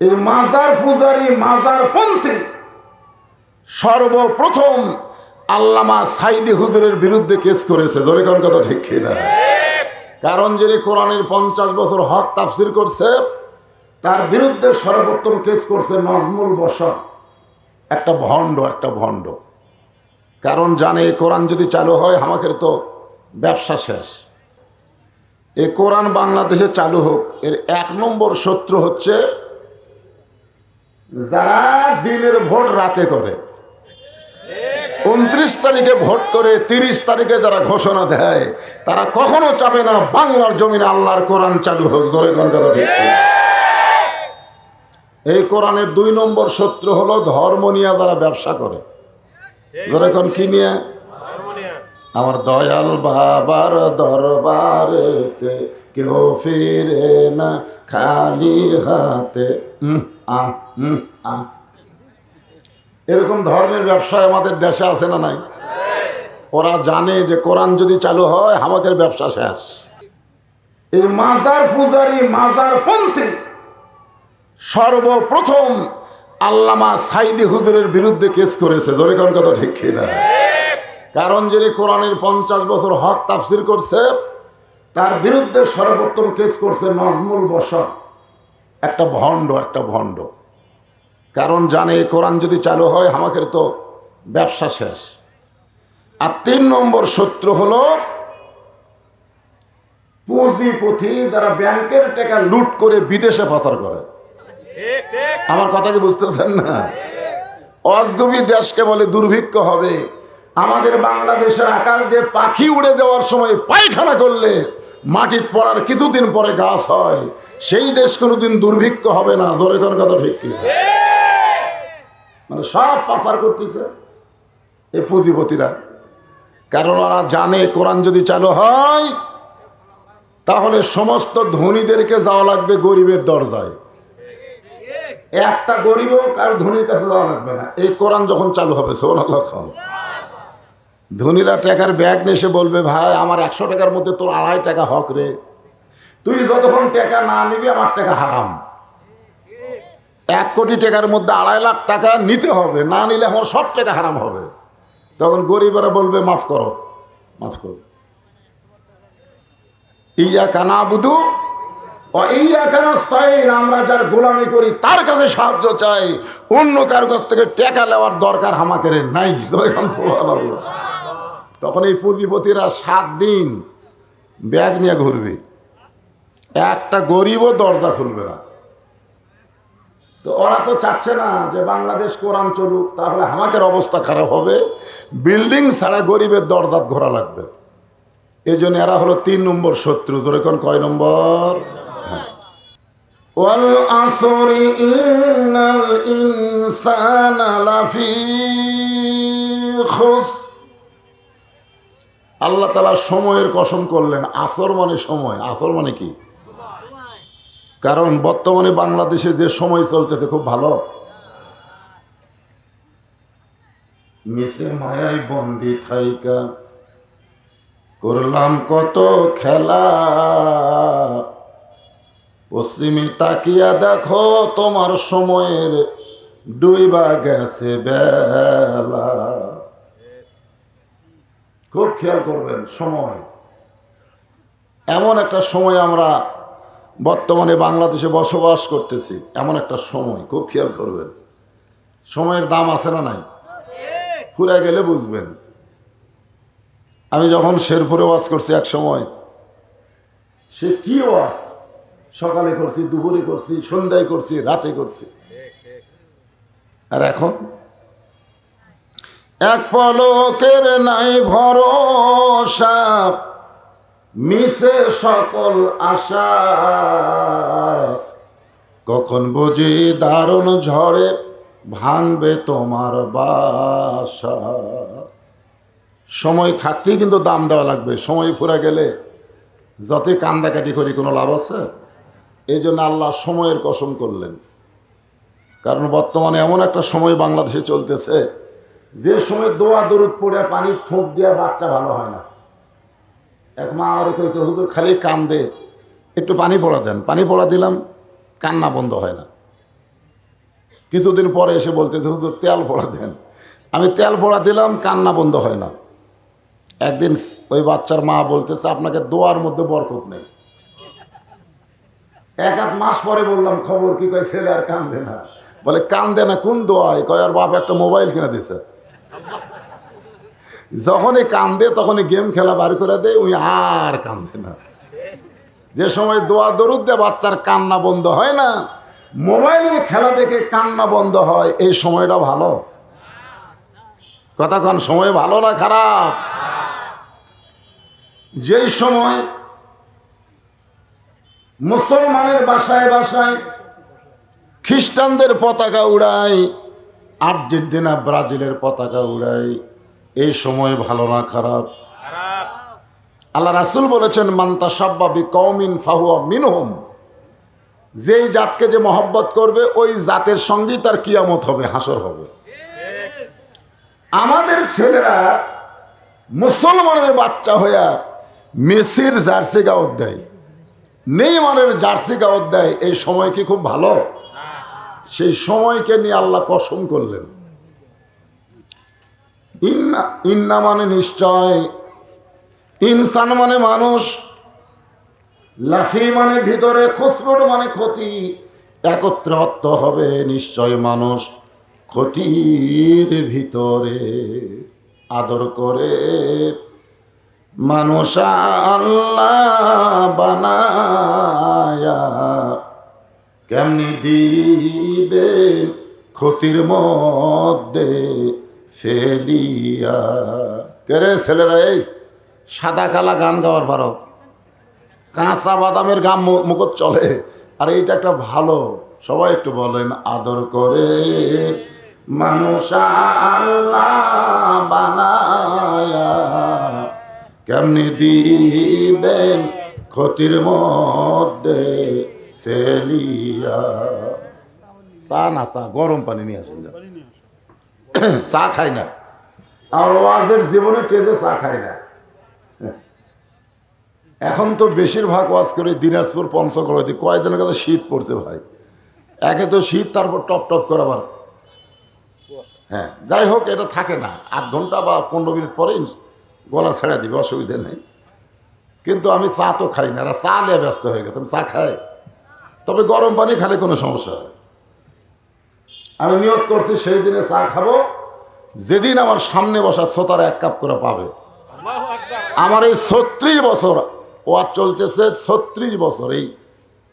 এই মাজার পূজারী মাজার পন্থী সর্বপ্রথম আল্লামা সাইদি হুজুরের বিরুদ্ধে কেস করেছে। জোরে কোন কথা ঠিক কিনা? কারণ যিনি কোরআনের 50 বছর হক তাফসির করছে তার বিরুদ্ধে সর্বপ্রথম কেস করছে নাজমুল বশর, একটা ভণ্ড। কারণ জানে এই কোরআন যদি চালু হয় আমাদের তো ব্যবসা শেষ। এই কোরআন বাংলাদেশে চালু হোক, এর 1 নম্বর শত্রু হচ্ছে যারা দিনের ভোট রাতে করে। 29 তারিখে ভোট করে 30 তারিখে যারা ঘোষণা দেয় তারা কখনো চাবে না বাংলার জমিনে আল্লাহর কোরআন চালু হোক। ধরে কোন কথা ঠিক? এই কোরআনের 2 নম্বর শত্রু হলো ধর্ম নিয়ে যারা ব্যবসা করে। ধরে কোন কি নিয়ে? আমার দয়াল বাবার দরবারেতে কেউ ফিরে না খালি হাতে। এরকম ধর্মের ব্যবসায় আমাদের দেশে আছে না নাই? ওরা জানে যে কোরআন যদি চালু হয় আমাদের ব্যবসা শেষ। এই মাজার পূজারী মাজার পন্থী সর্বপ্রথম আল্লামা সাইদি হুজুরের বিরুদ্ধে কেস করেছে। জোরে কোন কথা ঠিক কিনা? কারণ যিনি কোরআনের 50 বছর হক তাফসির করছে তার বিরুদ্ধে সর্বপ্রথম কেস করছে নাজমুল বশর, একটা ভণ্ড। কারণ জানে এই কোরআন যদি চালু হয় আমাদের তো ব্যবসা শেষ। আর 3 নম্বর শত্রু হলো পুঁজিপতি, যারা ব্যাংকের টাকা লুট করে বিদেশে পাচার করে। আমার কথা কি বুঝতেছেন না? অজগবি দেশকে বলে দুর্ভিক্ষ হবে। আমাদের বাংলাদেশের আকাল দিয়ে পাখি উড়ে যাওয়ার সময় পায়খানা করলে মাটি পড়ার কিছুদিন পরে গাছ হয়, সেই দেশ কোনোদিন দুর্ভিক্ষ হবে না। জোরে কোন কথা ঠিক কি? মানে সব পাচার করতেছে এই পুঁজিপতিরা। কারণ ওরা জানে কোরআন যদি চালু হয় তাহলে সমস্ত ধনীদেরকে যাওয়া লাগবে গরিবের দরজায়। একটা গরিবও কারো ধনীর কাছে যাওয়া লাগবে না এই কোরআন যখন চালু হবে। সুবহানাল্লাহ। ধনীরা টাকার ব্যাগ নিয়ে এসে বলবে, ভাই আমার 100 টাকার মধ্যে তোর 2.5 টাকা হক রে, তুই যতক্ষণ টাকা না নিবি আমার টাকা হারাম। 1 কোটি টাকার মধ্যে 2.5 লাখ টাকা নিতে হবে, না নিলে আমার সব টাকা হারাম হবে। তখন গরিবেরা বলবে মাফ করো। ইয়াকা নাবুদু ওয়া ইয়াকা নাস্তাইন, আমরা যার গোলামি করি তার কাছে সাহায্য চাই, অন্য কারো কাছ থেকে টাকা নেওয়ার দরকার আমাদের নাই। সুবহানাল্লাহ। তখন এই পুঁজিপতিরা 7 দিন ব্যাগ নিয়ে ঘুরবে, একটা গরিবও দরজা খুলবে না। তো ওরা তো চাচ্ছে না যে বাংলাদেশ কোরআন চলুক, তাহলে আমাদের অবস্থা খারাপ হবে। বিল্ডিং ছাড়া গরিবের দরজা ঘোরা লাগবে। এই জন্য এরা হলো 3 নম্বর শত্রু। ধরে কোন কয় নম্বর? ওয়াল আসরি ইন্নাল ইনসানা লাফি খুসর। আল্লাহ তাআলা সময়ের কসম করলেন। আসর মানে সময়। আসর মানে কি? কারণ বর্তমানে বাংলাদেশে যে সময় চলতেছে খুব ভালো। মিশে মায়ায় বন্দি থাইকা করলাম কত খেলা, পশ্চিমে তাকিয়া দেখো তোমার সময়ের ডুইবা গেছে বেলা। খুব খেয়াল করবেন, সময় এমন একটা সময় আমরা বর্তমানে বাংলাদেশে বসবাস করতেছি, এমন একটা সময় খুব খেয়াল করবেন। সময়ের দাম আছে না নাই? ফুরে গেলে বুঝবেন। আমি যখন শেরপুরে ওয়াজ করছি এক সময়, সে কি ওয়াজ, সকালে করছি, দুপুরে করছি, সন্ধ্যায় করছি, রাতে করছি। আর এখন এক পলকের নাই ভরসা, মিশে সকল আশা, কখন বুঝি দারুণ ঝড়ে ভাঙবে তোমার বাসা। সময় থাকতেই কিন্তু দাম দেওয়া লাগবে। সময় ফুরা গেলে যতই কান্দাকাটি করি কোনো লাভ আছে? এই জন্য আল্লাহ সময়ের কসম করলেন। কারণ বর্তমানে এমন একটা সময় বাংলাদেশে চলতেছে যে সময় দোয়া দরুদ পড়ে পানির ঠোঁট দেওয়া বাচ্চা ভালো হয় না। এক মা আমার কয়েছে, হুজুর খালি কান্দে, একটু পানি পড়া দেন। পানি পড়া দিলাম, কান্না বন্ধ হয় না। কিছুদিন পরে এসে বলতে হুজুর তেল পড়া দেন। আমি তেল পড়া দিলাম, কান্না বন্ধ হয় না। একদিন ওই বাচ্চার মা বলতেছে আপনাকে দোয়ার মধ্যে বরকত নেই। এক আধ মাস পরে বললাম খবর কি, কয় ছেলে আর কান্দে না। বলে কান্দে না কোন দোয়ায়? কয় আর বাপ একটা মোবাইল কিনে দিছে। যখনই কান্দে তখনই গেম খেলা বার করে দেয়, ওই আর কান্দে না। যে সময় দোয়া দরুদ দিয়ে বাচ্চার কান্না বন্ধ হয় না, মোবাইলের খেলা দেখে কান্না বন্ধ হয়, এই সময়টা ভালো? কতক্ষণ সময় ভালো না খারাপ? যেই সময় মুসলমানের বাসায় বাসায় খ্রিস্টানদের পতাকা উড়ায়, আর্জেন্টিনা ব্রাজিলের পতাকা উড়ায়, এই সময় ভালো না খারাপ? আল্লাহ রাসূল বলেছেন মান তাশাব্বা বিকওমিন ফাহুয়া মিনহুম, যেই জাতকে যে মহব্বত করবে ওই জাতের সঙ্গেই তার কিয়ামত হবে, হাসর হবে। আমাদের ছেলেরা মুসলমানের বাচ্চা হইয়া মেসির জার্সি গাওয়াত দেয়, নেইমারের জার্সি গাওয়াত দেয়, এই সময় কি খুব ভালো? সেই সময়কে নিয়ে আল্লাহ কসম করলেন, ইন্না মানে নিশ্চয়, ইনসান মানে মানুষ, লাফি মানে ভিতরে, খসরুর মানে ক্ষতি, একত্রে অর্থ হবে নিশ্চয় মানুষ ক্ষতির ভিতরে। আদর করে মানুষ আল্লাহ বানায়া, কেমনি দিবে ক্ষতির মধ্যে ফেলিয়া। কেরে ছেলেরা, এই সাদা কালা গান গাওয়ার পারো, কাঁচা বাদামের গান মুখত চলে, আর এইটা একটা ভালো, সবাই একটু বলেন আদর করে মানুষ আল্লাহ বানায়া, কেমনি দিবেন ক্ষতির মধ্যে ফেলিয়া। চা না, চা গরম পানি নিয়ে আসেন। চা খাই না, আর ওয়াজের জীবনে টেজে চা খাই না। এখন তো বেশিরভাগ ওয়াজ করে দিনাজপুর পঞ্চগড়, কয়েকদিনের কাছে শীত পড়ছে ভাই, একে তো শীত, তারপর টপ টপ করে আবার। হ্যাঁ যাই হোক, এটা থাকে না, 8 ঘন্টা বা 15 মিনিট পরেই গলা ছেড়ে দিবে, অসুবিধা নেই। কিন্তু আমি চা তো খাই না, এরা চা নিয়ে ব্যস্ত হয়ে গেছে। আমি চা খাই, তবে গরম পানি খালে কোনো সমস্যা হয়। আমি নিয়ত করছি সেই দিনে চা খাবো যেদিন আমার সামনে বসা শ্রোতারা 1 কাপ করে পাবে। আমার এই 36 বছর ওয়াজ চলতেছে, 36 বছর, এই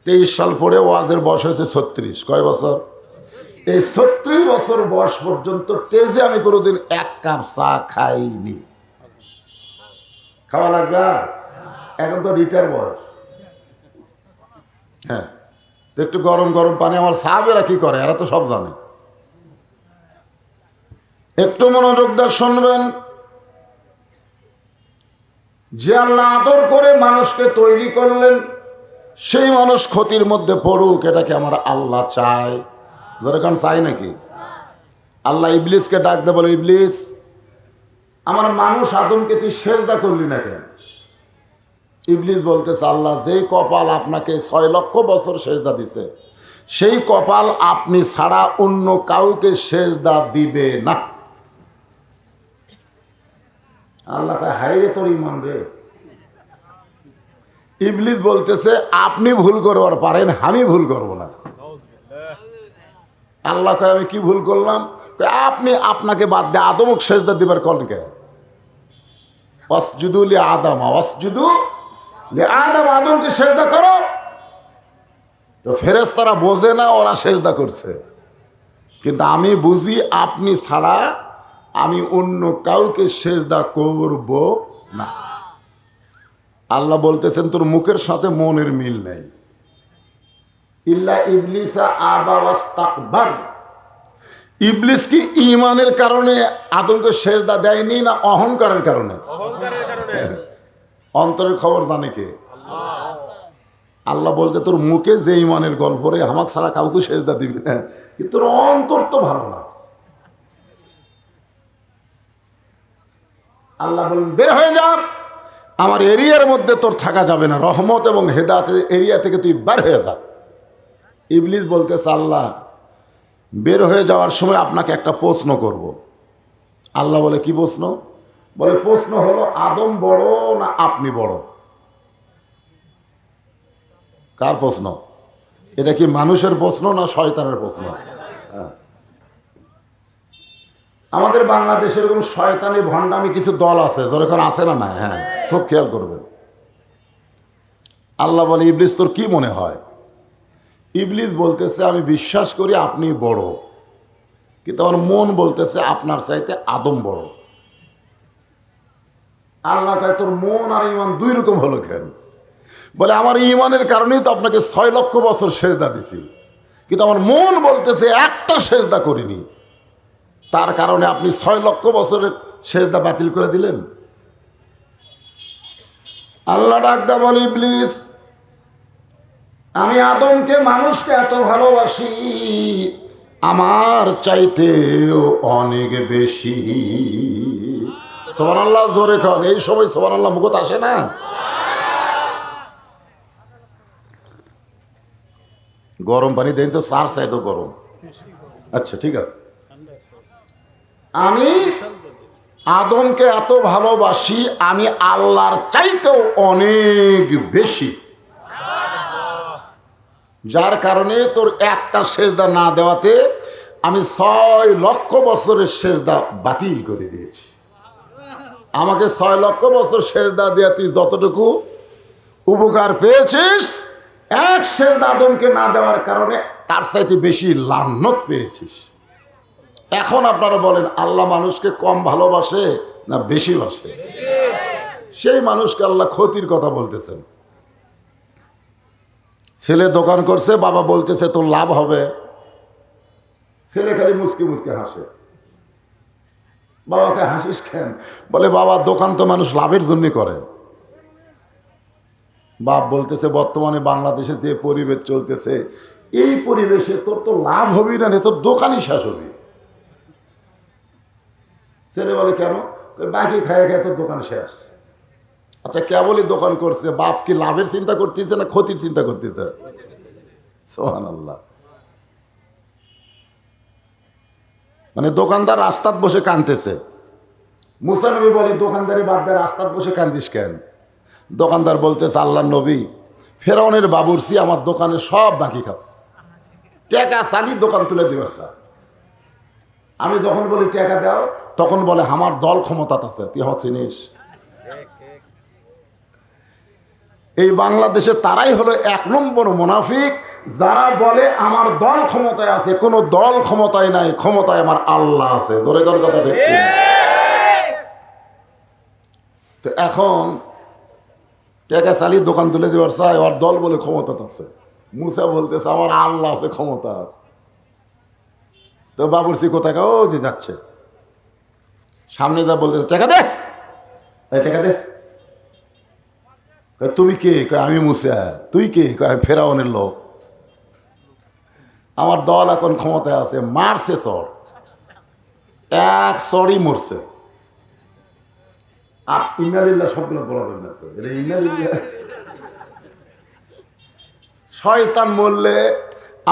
23 সাল পরে ওয়াজের বয়স হয়েছে 36। কয় বছর? এই 36 বছর বয়স পর্যন্ত তেজে আমি কোনোদিন 1 কাপ চা খাইনি। খাওয়া লাগবে? এখন তো রিটায়ার বয়স। হ্যাঁ, তো একটু গরম গরম পানি, আমার সাহাবেরা কি করে এরা তো সব জানে। একটু মনোযোগ দিয়ে শুনবেন। যে আল্লাহ আদর করে মানুষকে তৈরি করলেন, সেই মানুষ ক্ষতির মধ্যে পড়ুক, এটাকে আমার আল্লাহ চায়? যেরকম চাই নাকি? আল্লাহ ইবলিসকে ডাক দে, বলে ইবলিস, আমার মানুষ আদমকে তুই সেজদা করলি না কেন? ইবলিস বলতেছে, আল্লাহ যেই কপাল আপনাকে 6 লক্ষ বছর সেজদা দিছে, সেই কপাল আপনি ছাড়া অন্য কাউকে সেজদা দিবে না। আল্লাহ কয়, হাইরে তোর ইমান রে। ইবলিস বলতেছে, আপনি ভুল করবার পারেন, আমি ভুল করব না। আল্লাহ কয়, আমি কি ভুল করলাম? আপনি আপনাকে বাদ দিয়ে আদমক সেজদা দিবার করেন কে? ওয়াসজুদু লি আদম, ওয়াসজুদু লি আদম, আদমকে সেজদা করো। তো ফেরেশতারা বোঝে না, ওরা সেজদা করছে, কিন্তু আমি বুঝি আপনি ছাড়া আমি অন্য কাউকে সেজদা করব না। আল্লাহ বলতেছেন, তোর মুখের সাথে মনের মিল নেই। ইল্লা ইবলিসা আবা ওয়াস্তাকবার, ইবলিস কি ঈমানের কারণে আদমকে সেজদা দেয়নি, না অহংকারের কারণে? অন্তরের খবর জানে কে? আল্লাহ বলতে, তোর মুখে যে ঈমানের গল্প রে, আমাকে ছাড়া কাউকে সেজদা দিবি না, কিন্তু তোর অন্তর তো ভালো না। আল্লাহ বলেন, বের হয়ে যা, আমার এরিয়ার মধ্যে তোর থাকা যাবে না, রহমত এবং হেদায়েতের এরিয়া থেকে তুই বের হয়ে যা। ইবলিস বলতেছে, আল্লাহ বের হয়ে যাওয়ার সময় আপনাকে একটা প্রশ্ন করব। আল্লাহ বলে, কি প্রশ্ন? বলে, প্রশ্ন হলো আদম বড় না আপনি বড়? কার প্রশ্ন? এটা কি মানুষের প্রশ্ন না শয়তানের প্রশ্ন? আমাদের বাংলাদেশে এরকম শয়তানি ভণ্ডামি কিছু দল আছে, যেরকম আছে না? নাই? হ্যাঁ, খুব খেয়াল করবেন। আল্লাহ বলে, ইবলিস তোর কি মনে হয়? ইবলিস বলতেছে, আমি বিশ্বাস করি আপনি বড়, কিন্তু আমার মন বলতেছে আপনার চাইতে আদম বড়। আল্লাহ কয়, তোর মন আর ইমান দুই রকম হলো কেন? বলে, আমার ইমানের কারণেই তো আপনাকে 6 লক্ষ বছর সেজদা দিছি, কিন্তু আমার মন বলতেছে একটা সেজদা করিনি, তার কারণে আপনি 6 লক্ষ বছরের সেজদা বাতিল করে দিলেন। আল্লাহ ডাকদা বলে, ইবলিস আমি আদমকে মানুষকে এত ভালোবাসি, আমার চাইতেও অনেক বেশি। সুবহানাল্লাহ, জোরে খান। এই সময় সুবহানাল্লাহ মুখত আসে না? গরম পানি দেন তো, চার চাই তো গরম। আচ্ছা ঠিক আছে। আমি আদমকে এত ভালোবাসি, আমি আল্লাহর চাইতেও অনেক বেশি, যার কারণে তোর একটা সেজদা না দেওয়াতে আমি 6 লক্ষ বছরের সেজদা বাতিল করে দিয়েছি। আমাকে 6 লক্ষ বছর সেজদা দেওয়া তুই যতটুকু উপকার পেয়েছিস, এক সেজদা আদমকে না দেওয়ার কারণে তার চাইতে বেশি লানত পেয়েছিস। এখন আপনারা বলেন, আল্লাহ মানুষকে কম ভালোবাসে না বেশি বাসে? সেই মানুষকে আল্লাহ ক্ষতির কথা বলতেছেন। ছেলে দোকান করছে, বাবা বলতেছে তোর লাভ হবে, ছেলে খালি মুচকি মুচকি হাসে। বাবাকে হাসিস কেন? বলে, বাবা দোকান তো মানুষ লাভের জন্য করে। বাপ বলতেছে, বর্তমানে বাংলাদেশে যে পরিবেশ চলতেছে, এই পরিবেশে তোর তো লাভ হবি না, তোর দোকানই শেষ হবি। ছেলে বলে, কেন? বাকি খায় খায় তোর দোকান শেষ। আচ্ছা, কেবলই দোকান করছে, বাপ কি লাভের চিন্তা করতেছে না ক্ষতির চিন্তা করতেছে? সুবহানাল্লাহ। মানে দোকানদার রাস্তাত বসে কাঁদতেছে। মুসা নবী বলে, দোকানদারি বাদ দিয়ে রাস্তাত বসে কান্দিস কেন? দোকানদার বলতেছে, আল্লাহ নবী, ফেরাউনের বাবুর্চি আমার দোকানে সব বাকি খাচ্ছে, টাকা চালি দোকান তুলে দিবার স্যার। আমি যখন বলি টাকা দাও, তখন বলে আমার দল ক্ষমতা আছে। তুই হওয়া চিনিস? এই বাংলাদেশে তারাই হলো 1 নম্বর মুনাফিক, যারা বলে আমার দল ক্ষমতায় আছে। কোনো দল ক্ষমতায় নাই, ক্ষমতায় আমার আল্লাহ আছে। জোরে জোরে কথা দেখি। তো এখন টাকা চালি দোকান তুলে দেওয়ার চাই, ওর দল বলে ক্ষমতা আছে। মুসা বলতেছে আমার আল্লাহ আছে ক্ষমতা। তো বাবুর্চি কোথায়? ও যে যাচ্ছে সামনে, যা বলতেছে টাকা দে, টাকা দে। তুমি কে? আমি মুসা। তুই কে? আমি ফেরাউনের লোক। আমার দল এখন ক্ষমতায় আছে। মারছে চর, এক চরই মরছে। আর ইন্নালিল্লাহ সবগুলো বলা যাবে না তো, এটা ইন্নালিল্লাহ। শয়তান মরলে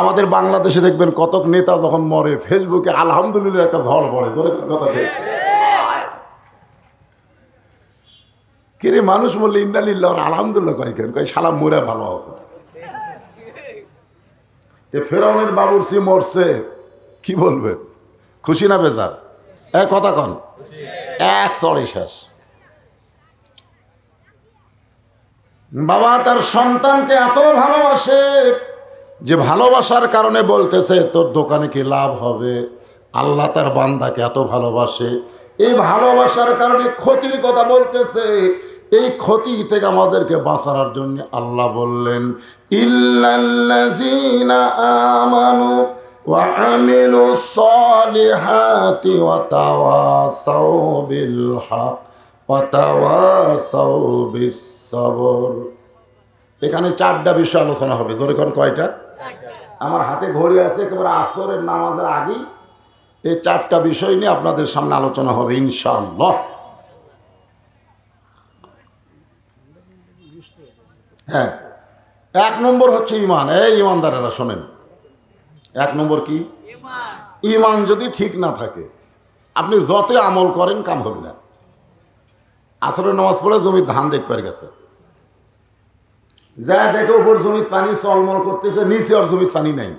আমাদের বাংলাদেশে দেখবেন কতক নেতা যখন মরে, ফেসবুকে আলহামদুলিল্লাহ একটা ঝড় পড়ে। ধরে কথা ঠিক। কিরে মানুষ মরলে ইন্নালিল্লাহ আর আলহামদুলিল্লাহ কয় কেন? কয় শালা মরে ভালো আছে। ফেরাউনের বাবুর্চি মরছে, কি বলবেন? খুশি না বেজার? কথা কন। এক চড়ে শেষ। বাবা তার সন্তানকে এত ভালোবাসে যে ভালোবাসার কারণে বলতেছে তোর দোকানে কি লাভ হবে। আল্লাহ তার বান্দাকে এত ভালোবাসে, এই ভালোবাসার কারণে ক্ষতির কথা বলতেছে। এই ক্ষতি থেকে আমাদেরকে বাঁচানোর জন্য আল্লাহ বললেন, ইল্লাল্লাযীনা আমানু ওয়া আমিলুস সালিহাতি ওয়া তাওয়াসাউ বিল হক ওয়া তাওয়াসাউ বিস সবর। এখানে 4টা বিষয় আলোচনা হবে। জোরে কোন কয়টা? আমার হাতে ঘড়ি আছে, একেবারে আসরের নামাজের আগেই এই 4টা বিষয় নিয়ে আপনাদের সামনে আলোচনা হবে ইনশাআল্লাহ। হ্যাঁ, 1 নম্বর হচ্ছে ইমান। এই ইমানদারেরা শোনেন, 1 নম্বর কি? ইমান যদি ঠিক না থাকে আপনি যতই আমল করেন কাম হবে না। আসরের নামাজ পড়ে জমির ধান দেখতে গেছে, যা দেখে উপর জমির পানি চলমল করতেছে, নিচে আর জমির পানি নাই।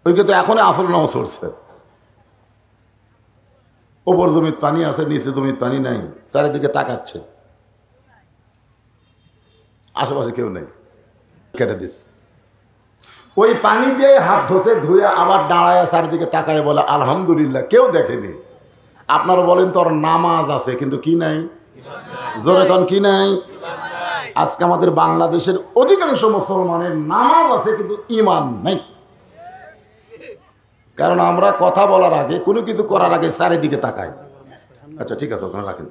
ওই কিন্তু এখনই আসরের নামাজ পড়ছে, ওপর জমির পানি আছে, নিচে জমির পানি নাই, চারিদিকে তাকাচ্ছে, আশেপাশে কেউ নেই, কেটে দিস। ওই পানি দিয়ে হাত ধসে ধুয়ে আবার দাঁড়ায় চারিদিকে তাকায় বলে আলহামদুলিল্লাহ, কেউ দেখেনি। আপনারা বলেন তোর নামাজ আছে কিন্তু কি নাই? জোরে কোন কি নাই? আজকে আমাদের বাংলাদেশের অধিকাংশ মুসলমানের নামাজ আছে কিন্তু ঈমান নাই। কারণ আমরা কথা বলার আগে, কোনো কিছু করার আগে চারিদিকে তাকাই। আচ্ছা ঠিক আছে, ওখানে রাখেন।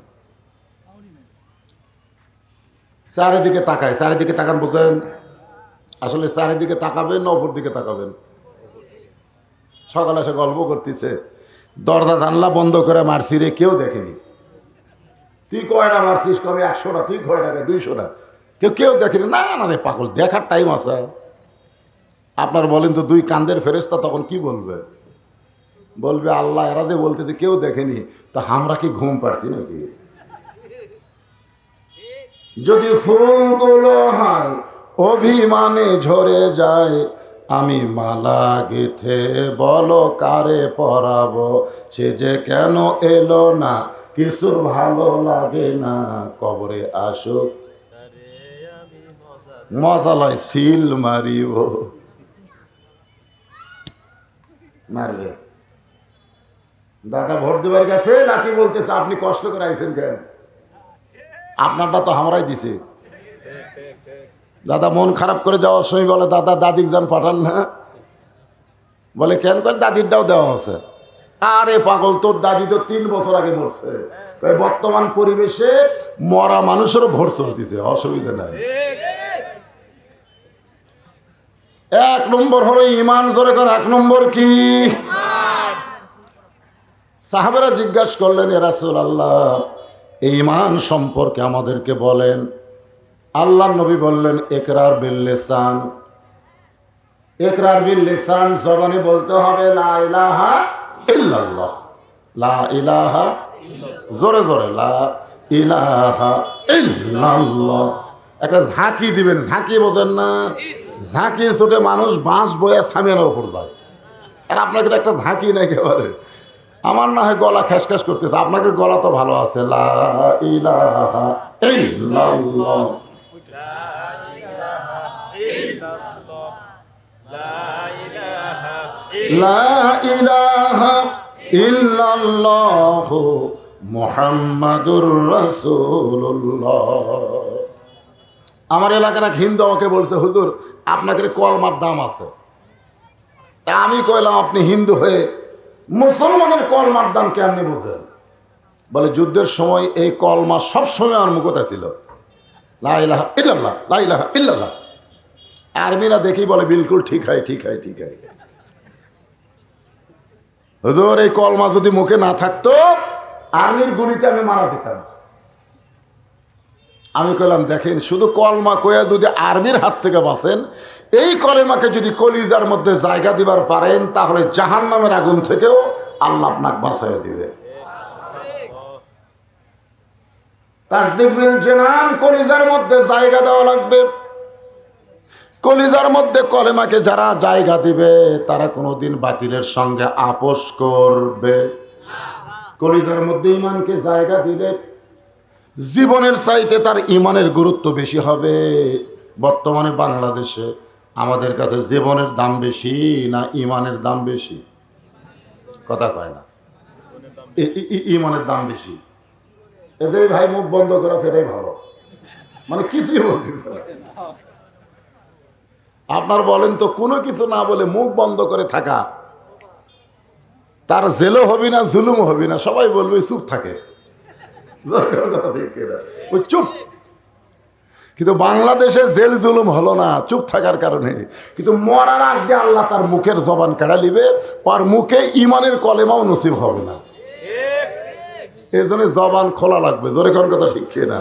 চারিদিকে তাকায়, চারিদিকে তাকান বুঝেন? আসলে চারিদিকে তাকাবেন না ওপর দিকে তাকাবেন? সকালে এসে গল্প করতেছে, দরজা জানলা বন্ধ করে মারছি রে, কেউ দেখেনি। তুই কয়টা মারছিস? কবে 100টা। তুই কয়টা? 200টা। কেউ দেখেনি। না না রে পাগল, দেখার টাইম আছে আপনার? বলেন তো, দুই কান্দের ফেরেশতা তখন কি বলবে? বলবে আল্লাহ এরা যে বলতেছে কেউ দেখেনি, তা আমরা কি ঘুম পাচ্ছি নাকি? যদি ফুলগুলো হয় অভিমানে ঝরে যায়, আমি মালা গেথে বলো কারে পরাবো, সে যে কেন এলো না, কিছু ভালো লাগে না, কবরে আসুক মজালায় সিল মারিব। মারবে দাদা ভোট দেবার গেছে, লাঠি বলতেছে আপনি কষ্ট করে আইছেন কেন? আপনারটা তো আমরাই দিছে। দাদা মন খারাপ করে যাওয়ার সময় বলে দাদা দাদিক যান পাঠান না। বলে কেন? করে দাদিরটাও দেওয়া আছে। আরে পাগল, তোর দাদি তো 3 বছর আগে মরছে। বর্তমান পরিবেশে মরা মানুষেরও ভোট চলতেছে, অসুবিধা নাই। 1 নম্বর হলো ঈমান। জোরে কর 1 নম্বর কি? সাহাবেরা জিজ্ঞাসা করলেন, ইয়া রাসূলুল্লাহ এই ঈমান সম্পর্কে আমাদেরকে বলেন। আল্লাহর নবী বললেন ইকরার বিল লিসান। ইকরার বিল লিসান, জবানে বলতে হবে লা ইলাহা ইল্লাল্লাহ, লা ইলাহা, জোরে জোরে লা ইলাহা ইল্লাল্লাহ। একটা ঝাঁকি দিবেন, ঝাঁকি বোঝেন না? ঝাঁকি ছুটে মানুষ বাঁশ বয়ে সামিয়ানার উপর যায়। আর আপনাকে একটা ঝাঁকি নাই একেবারে। আমার না হয় গলা খ্যাসখ্যাস করতেছে, আপনাকে গলা তো ভালো আছে। লা ইলাহা ইল্লাল্লাহ, লা ইলাহা ইল্লাল্লাহু মুহাম্মাদুর রাসূলুল্লাহ। আমার এলাকার এক হিন্দু আমাকে বলছে, হুজুর আপনাদের কলমার দাম আছে। তা আমি কইলাম আপনি হিন্দু হয়ে মুসলমানের কলমার দাম কেমনি বোঝেন? বলে যুদ্ধের সময় এই কলমা সবসময় আমার মুখটা ছিল, লা ইলাহা ইল্লাল্লাহ, লা ইলাহা ইল্লাল্লাহ। আর্মিরা দেখি বলে বিলকুল ঠিক হয়, ঠিক হয়, ঠিক হয়। হুজুর এই কলমা যদি মুখে না থাকতো আর্মির গুলিতে আমি মারা যেতাম। আমি কইলাম দেখেন, শুধু কলমা কয়ে যদি আরবির হাত থেকে বাঁচেন, এই কলেমাকে যদি কলিজার মধ্যে জায়গা দিবার পারেন, তাহলে জাহান্নামের আগুন থেকেও আল্লাহ আপনাকে বাঁচাইয়া দিবে। তাসদীক বিল জানান, কলিজার মধ্যে জায়গা দেওয়া লাগবে। কলিজার মধ্যে কলেমাকে যারা জায়গা দিবে তারা কোনোদিন বাতিলের সঙ্গে আপোষ করবে। কলিজার মধ্যে ঈমানকে জায়গা দিলে জীবনের চাইতে তার ঈমানের গুরুত্ব বেশি হবে। বর্তমানে বাংলাদেশে আমাদের কাছে জীবনের দাম বেশি না ঈমানের দাম বেশি? কথা কয় না। ঈমানের দাম বেশি। এদের ভাই মুখ বন্ধ করা সেটাই ভালো, মানে কিছুই বলতেছে না। আপনার বলেন তো, কোনো কিছু না বলে মুখ বন্ধ করে থাকা, তার জেলও হবি না, জুলুম হবি না, সবাই বলবে চুপ থাকে। কথা ঠিক না, ওই চুপ। কিন্তু বাংলাদেশে জেল জুলুম হলো না চুপ থাকার কারণে। কিন্তু মরার আগে আল্লাহ তার মুখের জবান কেড়া নিবে, আর মুখে ঈমানের কলেমাও নসিব হবে না। এই জন্য জবান খোলা লাগবে। জোরে কোন কথা ঠিক না?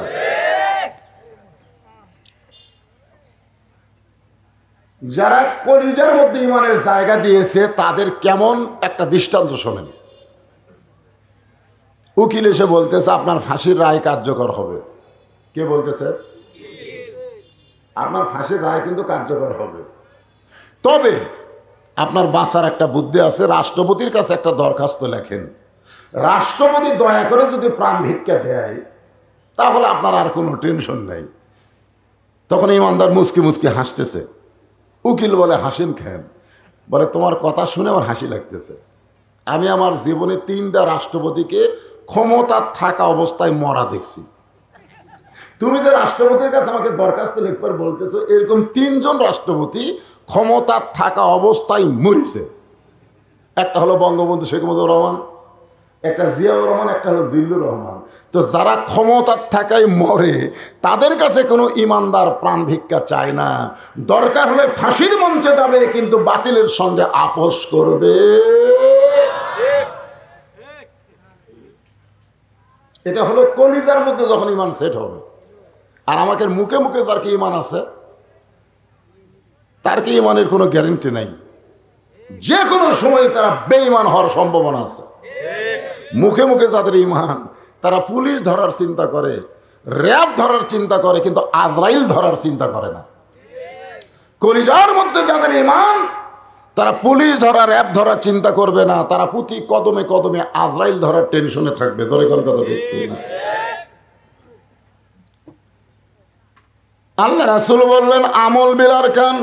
যারা কলিজার মধ্যে ইমানের জায়গা দিয়েছে তাদের কেমন একটা দৃষ্টান্ত শোনেন। উকিল এসে বলতেছে আপনার ফাঁসির রায় কার্যকর হবে। কে বলতেছে? আপনার ফাঁসির রায় কিন্তু কার্যকর হবে, তবে আপনার বাঁচার একটা বুদ্ধি আছে, রাষ্ট্রপতির কাছে একটা দরখাস্ত লেখেন, রাষ্ট্রপতি দয়া করে যদি প্রাণ ভিক্ষা দেয় তাহলে আপনার আর কোনো টেনশন নেই। তখন ইমানদার মুচকি মুচকি হাসতেছে। উকিল বলে হাসেন খেন? বলে তোমার কথা শুনে আমার হাসি লাগতেছে। আমি আমার জীবনে 3টা রাষ্ট্রপতিকে ক্ষমতা থাকা অবস্থায় মরা দেখছি। তুমি যে রাষ্ট্রপতির কাছে আমাকে দরখাস্ত লিখবার বলতেছো, এরকম 3 জন রাষ্ট্রপতি ক্ষমতা থাকা অবস্থায় মরিছে। একটা হলো বঙ্গবন্ধু শেখ মুজিবুর রহমান, একটা জিয়াউর রহমান, একটা হলো জিল্লুর রহমান। তো যারা ক্ষমতার থাকায় মরে তাদের কাছে কোনো ইমানদার প্রাণ ভিক্ষা চায় না। দরকার হলে ফাঁসির মঞ্চে যাবে, কিন্তু বাতিলের সঙ্গে আপোষ করবে। এটা হলো কলিজার মধ্যে যখন ইমান সেট হবে। আর আমাকে মুখে মুখে যার কি ইমান আছে তার কি ইমানের কোনো গ্যারেন্টি নাই। যে কোনো সময় তারা বেঈমান হওয়ার সম্ভাবনা আছে। মুখে মুখে যাদের ইমান, তারা পুলিশ ধরার চিন্তা করে, র্যাব ধরার চিন্তা করে, কিন্তু আজরাইল ধরার চিন্তা করে না। কলিজার মধ্যে যাদের ইমান, তারা পুলিশ ধরা, র্যাব ধরার চিন্তা করবে না। তারা প্রতি কদমে কদমে আজরাইল ধরার টেনশনে থাকবে। ধরে কোন কথা ঠিক না? আল্লাহ রাসূল বললেন আমল বিলার কান,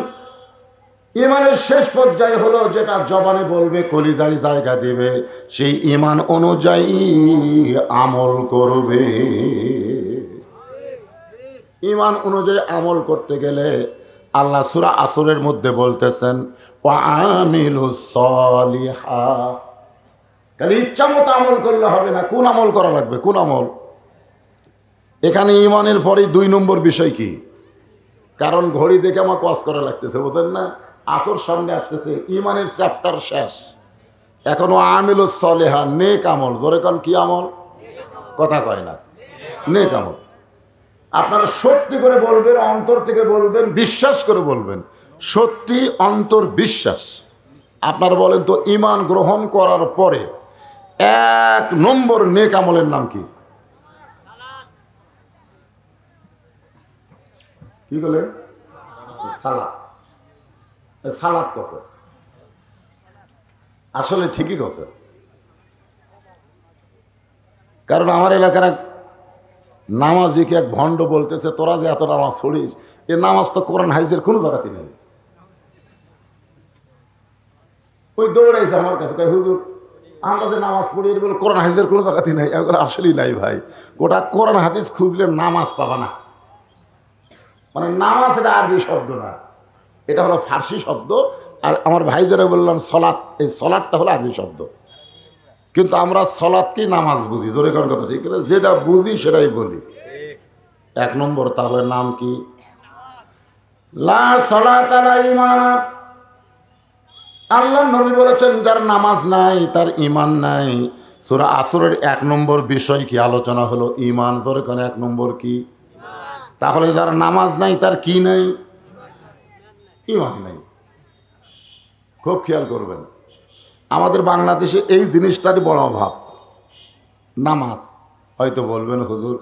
ইমানের শেষ পর্যায়ে হলো যেটা জবানে বলবে, কলিজায় জায়গা দিবে, সেই ইমান অনুযায়ী আমল করবে। ইমান অনুযায়ী আমল করতে গেলে আল্লাহ সূরা আসরের মধ্যে বলতেছেন ওয়ামিলুস সলিহাত। খালি ইচ্ছা মতো আমল করলে হবে না, কোন আমল করা লাগবে? কোন আমল? এখানে ইমানের পরে 2 নম্বর বিষয় কি? কারণ ঘড়ি দেখে আমার ওয়াজ করা লাগতেছে, বুঝলেন না? আসর সামনে আসতেছে, ইমানের চ্যাপ্টার শেষ, এখনো আমিলুস সলিহা, নেক আমল। ধরে কারণ কি আমল? কথা কয় না, নেক আমল। আপনারা সত্যি করে বলবেন, অন্তর থেকে বলবেন, বিশ্বাস করে বলবেন, সত্যি অন্তর বিশ্বাস। আপনারা বলেন তো, ইমান গ্রহণ করার পরে 1 নম্বর নেক আমলের নাম কি? কি বলে? সালাত। সালাত কছে, আসলে ঠিকই কছে। কারণ আমার এলাকার এক নামাজিকে এক ভণ্ড বলতেছে তোরা যে এত নামাজ পড়িস, এ নামাজ তো কোরআন হাদিসের কোনো জায়গাতে নেই। ওই দৌড়াইছে আমার কাছে, হুজুর আমরা যে নামাজ পড়ি বলে কোরআন হাদিসের কোনো জায়গাতে নেই। আসলেই নাই ভাই, গোটা কোরআন হাদিস খুঁজলে নামাজ পাবা না। মানে নামাজ এটা আরবি শব্দ না, এটা হলো ফার্সি শব্দ। আর আমার ভাই যারা বললাম সলাৎ, এই সলাৎটা হলো আরবি শব্দ। কিন্তু আমরা সলাৎকেই নামাজ বুঝি। ধরে কোন কথা ঠিক না? যেটা বুঝি সেটাই বলি। 1 নম্বর তাহলে নাম কি? লা সলাতা লা ঈমান। আল্লাহ নবী বলেছেন যার নামাজ নাই তার ঈমান নাই। সূরা আসরের 1 নম্বর বিষয় কি আলোচনা হলো? ঈমান। ধরে কোন 1 নম্বর কি? তাহলে যার নামাজ নাই তার কি নাই? ঈমান নাই। খুব খেয়াল করবেন, আমাদের বাংলাদেশে এই জিনিসটারই বড় অভাব, নামাজ। হয়তো বলবেন হুজুর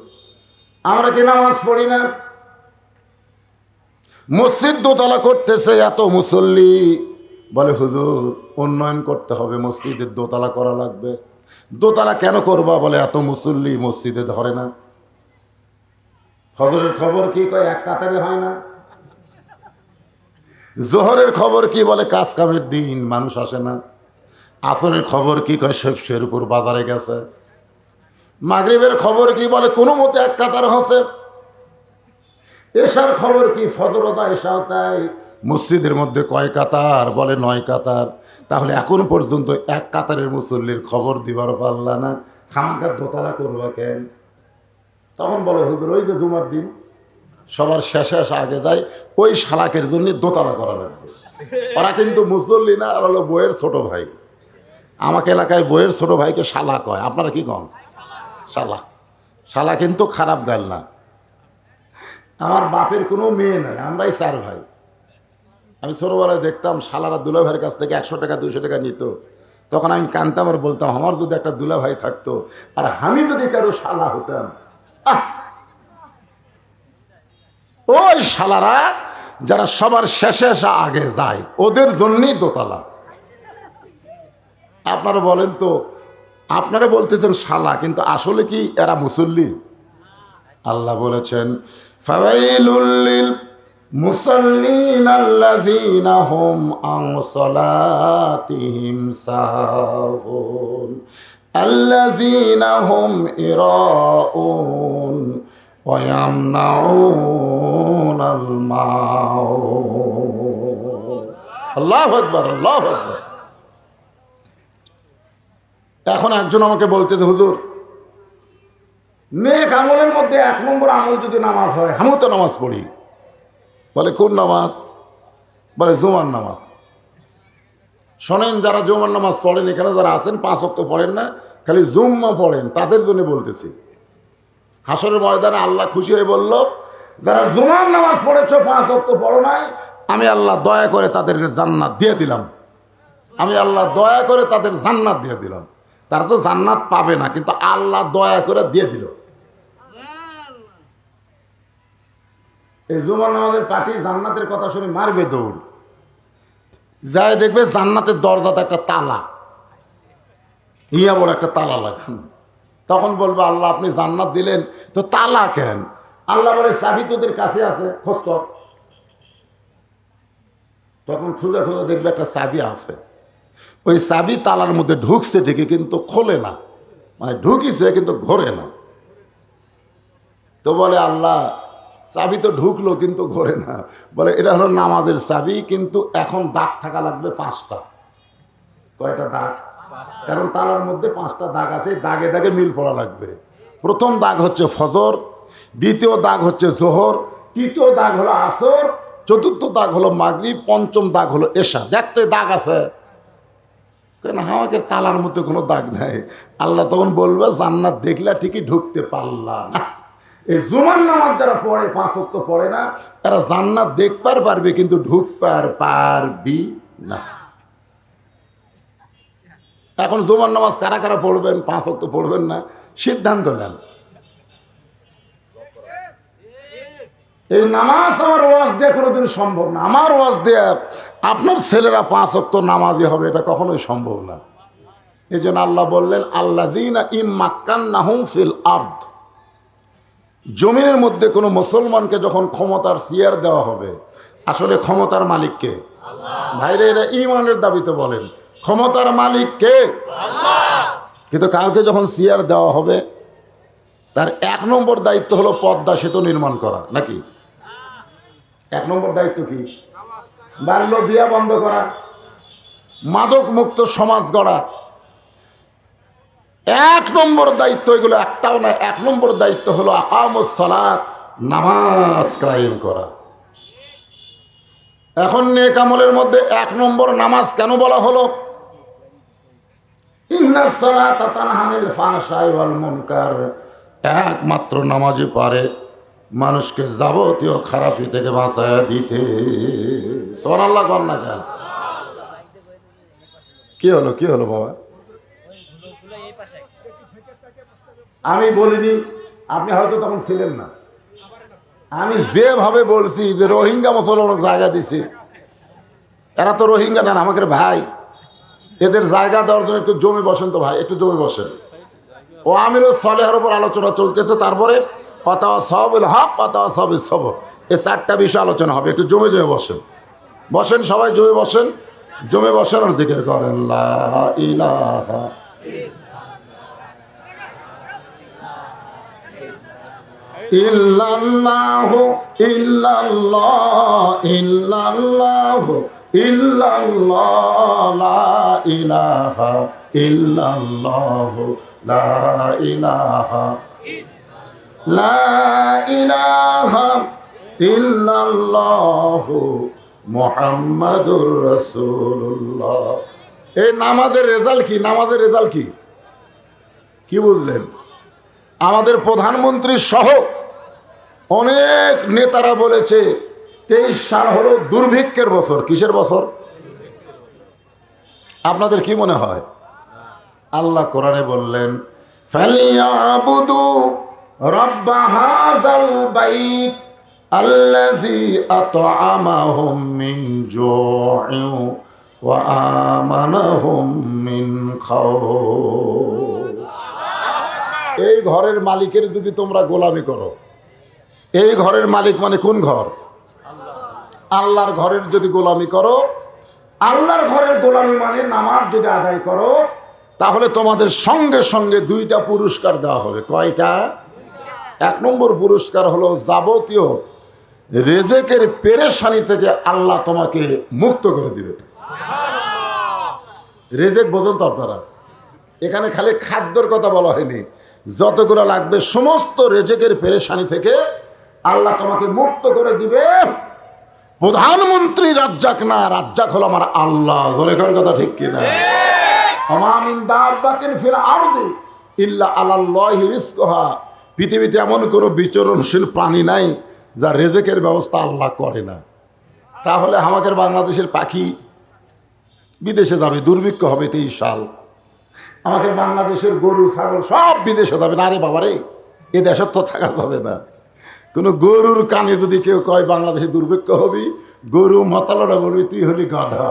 আমরা কি নামাজ পড়ি না? মসজিদ দোতলা করতেছে, এত মুসল্লি, বলে হুজুর উন্নয়ন করতে হবে, মসজিদের দোতলা করা লাগবে। দোতলা কেন করবা? বলে এত মুসল্লি মসজিদে ধরে না। ফজরের খবর কি? কয় 1 কাতারে হয় না। জোহরের খবর কি? বলে কাজ কামের দিন, মানুষ আসে না। আসরের খবর কি? কয় শেরপুর বাজারে গেছে। মাগরিবের খবর কি? বলে কোনো মতে 1 কাতার হচ্ছে। এশার খবর কি? ফজরতা এশাও তাই। মসজিদের মধ্যে কয় কাতার? বলে 9 কাতার। তাহলে এখন পর্যন্ত 1 কাতারের মুসল্লির খবর দিবার পারলা না, খামাকার দোতলা করবা কেন? তখন বলে হুজুর ওই যে জুমার দিন সবার শেষে আসা আগে যায়, ওই শালাকের জন্য দোতলা করা লাগবে। ওরা কিন্তু মুসল্লি না, আর হলো বইয়ের ছোট ভাই। আমাকে এলাকায় বইয়ের ছোট ভাইকে শালা কয়। আপনারা কি কন? শালা। শালা কিন্তু খারাপ গাল না। আমার বাপের কোনো মেয়ে নাই, আমরাই 4 ভাই। আমি ছোটোবেলায় দেখতাম শালারা দুলাভাইয়ের কাছ থেকে 100 টাকা 200 টাকা নিত, তখন আমি কানতাম আর বলতাম আমার যদি একটা দুলাভাই থাকতো আর আমি যদি কারো শালা হতাম। আহ, ওই শালারা যারা সবার শেষে এসে আগে যায় ওদের জন্যই দোতলা। আপনারা বলেন তো, আপনারা বলতেছেন শালা, কিন্তু আসলে কি এরা মুসল্লি? আল্লাহ বলেছেন ফাওয়াইলুল লিল মুসাল্লিন আল্লাযীনা হুম আন সালাতিহিম সাহুন আল্লাযীনা হুম ইরাউন ওয়া ইয়ামনাউনাল মাউন। আল্লাহু আকবার, আল্লাহু আকবার। এখন একজন আমাকে বলতেছে হুজুর নেক আমলের মধ্যে 1 নম্বর আমল যদি নামাজ হয়, আমিও তো নামাজ পড়ি। বলে কোন নামাজ? বলে জুমার নামাজ। শোনেন, যারা জুমার নামাজ পড়েন এখানে যারা আছেন 5 ওয়াক্ত পড়েন না, খালি জুম্মা পড়েন, তাদের জন্য বলতেছি। হাসরের ময়দানে আল্লাহ খুশি হয়ে বলল, যারা জুমার নামাজ পড়েছো 5 ওয়াক্ত পড়ো নাই, আমি আল্লাহ দয়া করে তাদেরকে জান্নাত দিয়ে দিলাম। আমি আল্লাহ দয়া করে তাদের জান্নাত দিয়ে দিলাম। তারা তো জান্নাত পাবে না, কিন্তু আল্লাহ দয়া করে দিয়ে দিল। এই জুমার নামাজের পার্টি জান্নাতের কথা শুনে মারবে দৌড়, যায় দেখবে জান্নাতের দরজাতে একটা তালা, ইয়া বড় একটা তালা লাগান। তখন বলবে আল্লাহ আপনি জান্নাত দিলেন তো তালা কেন? আল্লাহ বলে চাবি তোদের কাছে আছে, খোঁজ কর। তখন খুঁজে খুঁজে দেখবে একটা চাবি আছে, ওই চাবি তালার মধ্যে ঢুকছে ঠিকই কিন্তু খোলে না, মানে ঢুকিছে কিন্তু ঘোরে না। তো বলে আল্লাহ চাবি তো ঢুকলো কিন্তু ঘোরে না। বলে এটা হলো নামাজের চাবি, কিন্তু এখন দাগ থাকা লাগবে 5টা। কয়টা দাগ? কারণ তালার মধ্যে 5টা দাগ আছে, দাগে দাগে মিল পড়া লাগবে। প্রথম দাগ হচ্ছে ফজর, দ্বিতীয় দাগ হচ্ছে জোহর, তৃতীয় দাগ হলো আসর, চতুর্থ দাগ হলো মাগরিব, পঞ্চম দাগ হলো এশা। দেখতে দাগ আছে, কেন আমাকে তালার মধ্যে কোনো দাগ নাই। আল্লাহ তখন বলবে জান্নাত দেখলে ঠিকই ঢুকতে পারলা না। এই জুমার নামাজ যারা পড়ে 5 ওয়াক্ত পড়ে না, তারা জান্নাত দেখবার পারবে কিন্তু ঢুকবার পারবি না। এখন জুমার নামাজ কারা কারা পড়বেন, 5 ওয়াক্ত পড়বেন না, সিদ্ধান্ত নেন। এই নামাজ আমার ওয়াজ দিয়ে কোনোদিন সম্ভব না। আমার ওয়াজ দিয়ে আপনার ছেলেরা 5 ওয়াক্ত নামাজি হবে, এটা কখনোই সম্ভব না। এই জন্য আল্লাহ বললেন আল্লাযীনা ইম্মাক্কান্নাহুম ফিল আরদ, জমিনের মধ্যে কোনো মুসলমানকে যখন ক্ষমতার চেয়ার দেওয়া হবে, আসলে ক্ষমতার মালিক কে? ভাইরে এরা ঈমানের দাবিতে বলেন ক্ষমতার মালিক কে? কিন্তু কাউকে যখন চেয়ার দেওয়া হবে তার 1 নম্বর দায়িত্ব হলো পদ্মা সেতু নির্মাণ করা, নাকি? 1 নম্বর দায়িত্ব কি? বাল্য বিয়া বন্ধ করা, মাদক মুক্ত সমাজ গড়া। 1 নম্বর দায়িত্ব, এগুলো একটাও না। 1 নম্বর দায়িত্ব হলো আকামুস সালাত, নামাজ কায়েম করা। এখন নেক আমলের মধ্যে 1 নম্বর নামাজ কেন বলা হলো? ইন্নাস সালাতা তানহা আনিল ফাহশাই ওয়াল মুনকার, একমাত্র নামাজই পারে মানুষকে যাবতীয় খারাপি থেকে বাঁচায়া দিতে। সুবহানাল্লাহ কর না কেন? কি হলো, কি হলো বাবা? আমি বলিনি, আপনি হয়তো তখন ছিলেন না। আমি যেভাবে বলছি যে রোহিঙ্গা মুসলমান জায়গা দিছি, এরা তো রোহিঙ্গা না, আমাকে ভাই, এদের জায়গা দেওয়ার জন্য একটু জমি বসেন তো ভাই, একটু জমি বসেন। ও আমিরুল সালেহের উপর আলোচনা চলতেছে, তারপরে ওয়াতাওয়াসাবিল হক ওয়াতাওয়াসাবিস সবর, এই 4টা বিষয় আলোচনা হবে। একটু জমে জমে বসেন, বসেন সবাই, জমে বসেন, জমে বসেন আর জিকির করেন লা ইলাহা ইল্লাল্লাহু ইল্লাল্লাহ ইল্লাল্লাহু ইল্লাল্লাহ লা ইলাহা ইল্লাল্লাহু লা ইলাহা ইল্লাল্লাহু মুহাম্মাদুর রাসূলুল্লাহ। এই নামাজের রেজাল্ট কি? নামাজের রেজাল্ট কি? কি বুঝলেন? আমাদের প্রধানমন্ত্রী সহ অনেক নেতারা বলেছে 23 সাল হলো দুর্ভিক্ষের বছর। কিসের বছর? আপনাদের কি মনে হয়? আল্লাহ কোরআনে বললেন, ফালিয়াবুদু রাব্ব হাযাল বাইত আল্লাযী আত'আমাহুম মিন জু'ইন ওয়া আমানাহুম মিন খাউফ। এই ঘরের মালিকের যদি তোমরা গোলামি করো, এই ঘরের মালিক মানে কোন ঘর? আল্লাহর ঘরের যদি গোলামি করো, আল্লাহর ঘরের গোলামি মানে নামাজ যদি আদায় করো, তাহলে তোমাদের সঙ্গে সঙ্গে 2টা পুরস্কার দেওয়া হবে। কয়টা? 1 নম্বর পুরস্কার হলো যাবতীয় রেজেকের পেরেশানি থেকে আল্লাহ তোমাকে মুক্ত করে দিবে। রেজেক বোঝেন তো আপনারা? এখানে খালি খাদ্যর কথা বলা হয়নি, যতগুলো লাগবে সমস্ত রেজেকের পেরেশানি থেকে আল্লাহ তোমাকে মুক্ত করে দিবে। প্রধানমন্ত্রী রাজ্জাক না, রাজ্জাক হলো আমার আল্লাহ। ধরে কোন কথা ঠিক কিনা? ওমা মিন দাব্বাতিন ফিল আরদি ইল্লা আলাল্লাহি রিজকুহা। পৃথিবীতে এমন কোনো বিচরণশীল প্রাণী নাই যা রেজেকের ব্যবস্থা আল্লাহ করে না। তাহলে আমাদের বাংলাদেশের পাখি বিদেশে যাবে, দুর্ভিক্ষ হবে 23 সাল। আমাদের বাংলাদেশের গরু ছাগল সব বিদেশে যাবে। না রে বাবারে, এ দেশের তো থাকা যাবে না। কোনো গরুর কানে যদি কেউ কয় বাংলাদেশে দুর্ভিক্ষ হবি, গরু মাতালাটা বলবি তুই হলি গাধা।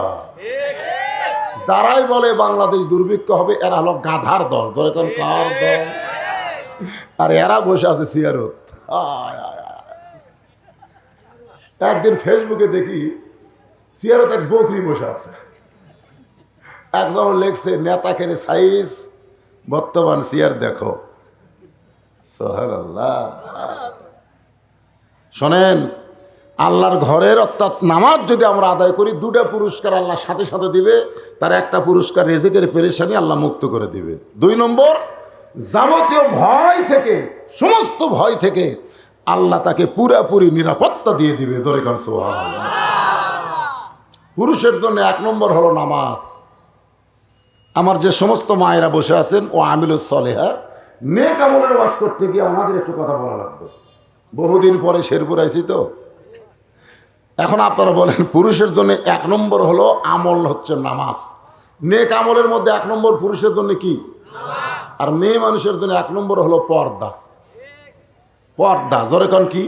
যারাই বলে বাংলাদেশ দুর্ভিক্ষ হবে এরা হলো গাধার দল। ধরে কোন কার দল? আর এরা বসে আছে সিয়ারত। একদিন ফেসবুকে দেখি সিয়ারত এক বকরি বসে আছে, একদম লেখছে নেতাকে সাইজ বর্তমান সিয়ার দেখো। সুবহানাল্লাহ। শোনেন, আল্লাহর ঘরের অর্থাৎ নামাজ যদি আমরা আদায় করি, 2টা পুরস্কার আল্লাহ সাথে সাথে দিবে। তার একটা পুরস্কার রেজেকের পেরেশানি আল্লাহ মুক্ত করে দিবে। 2 নম্বর, যাবতীয় ভয় থেকে, সমস্ত ভয় থেকে আল্লাহ তাকে পুরোপুরি নিরাপত্তা দিয়ে দিবে। ধরে কোন সুবহানাল্লাহ। পুরুষের জন্য 1 নম্বর হলো নামাজ। আমার যে সমস্ত মায়েরা বসে আছেন ও আমিলুস সলেহা, নেক আমলের ওয়াজ করতে গিয়ে আমাদের একটু কথা বলা লাগবে। বহুদিন পরে শেরপুর আইছি তো। এখন আপনারা বলেন, পুরুষের জন্য 1 নম্বর হলো আমল হচ্ছে নামাজ। নেক আমলের মধ্যে 1 নম্বর পুরুষের জন্য কি? আর মেয়ে মানুষের জন্য 1 নম্বর হলো পর্দা। পর্দা, জোরে কোন কি?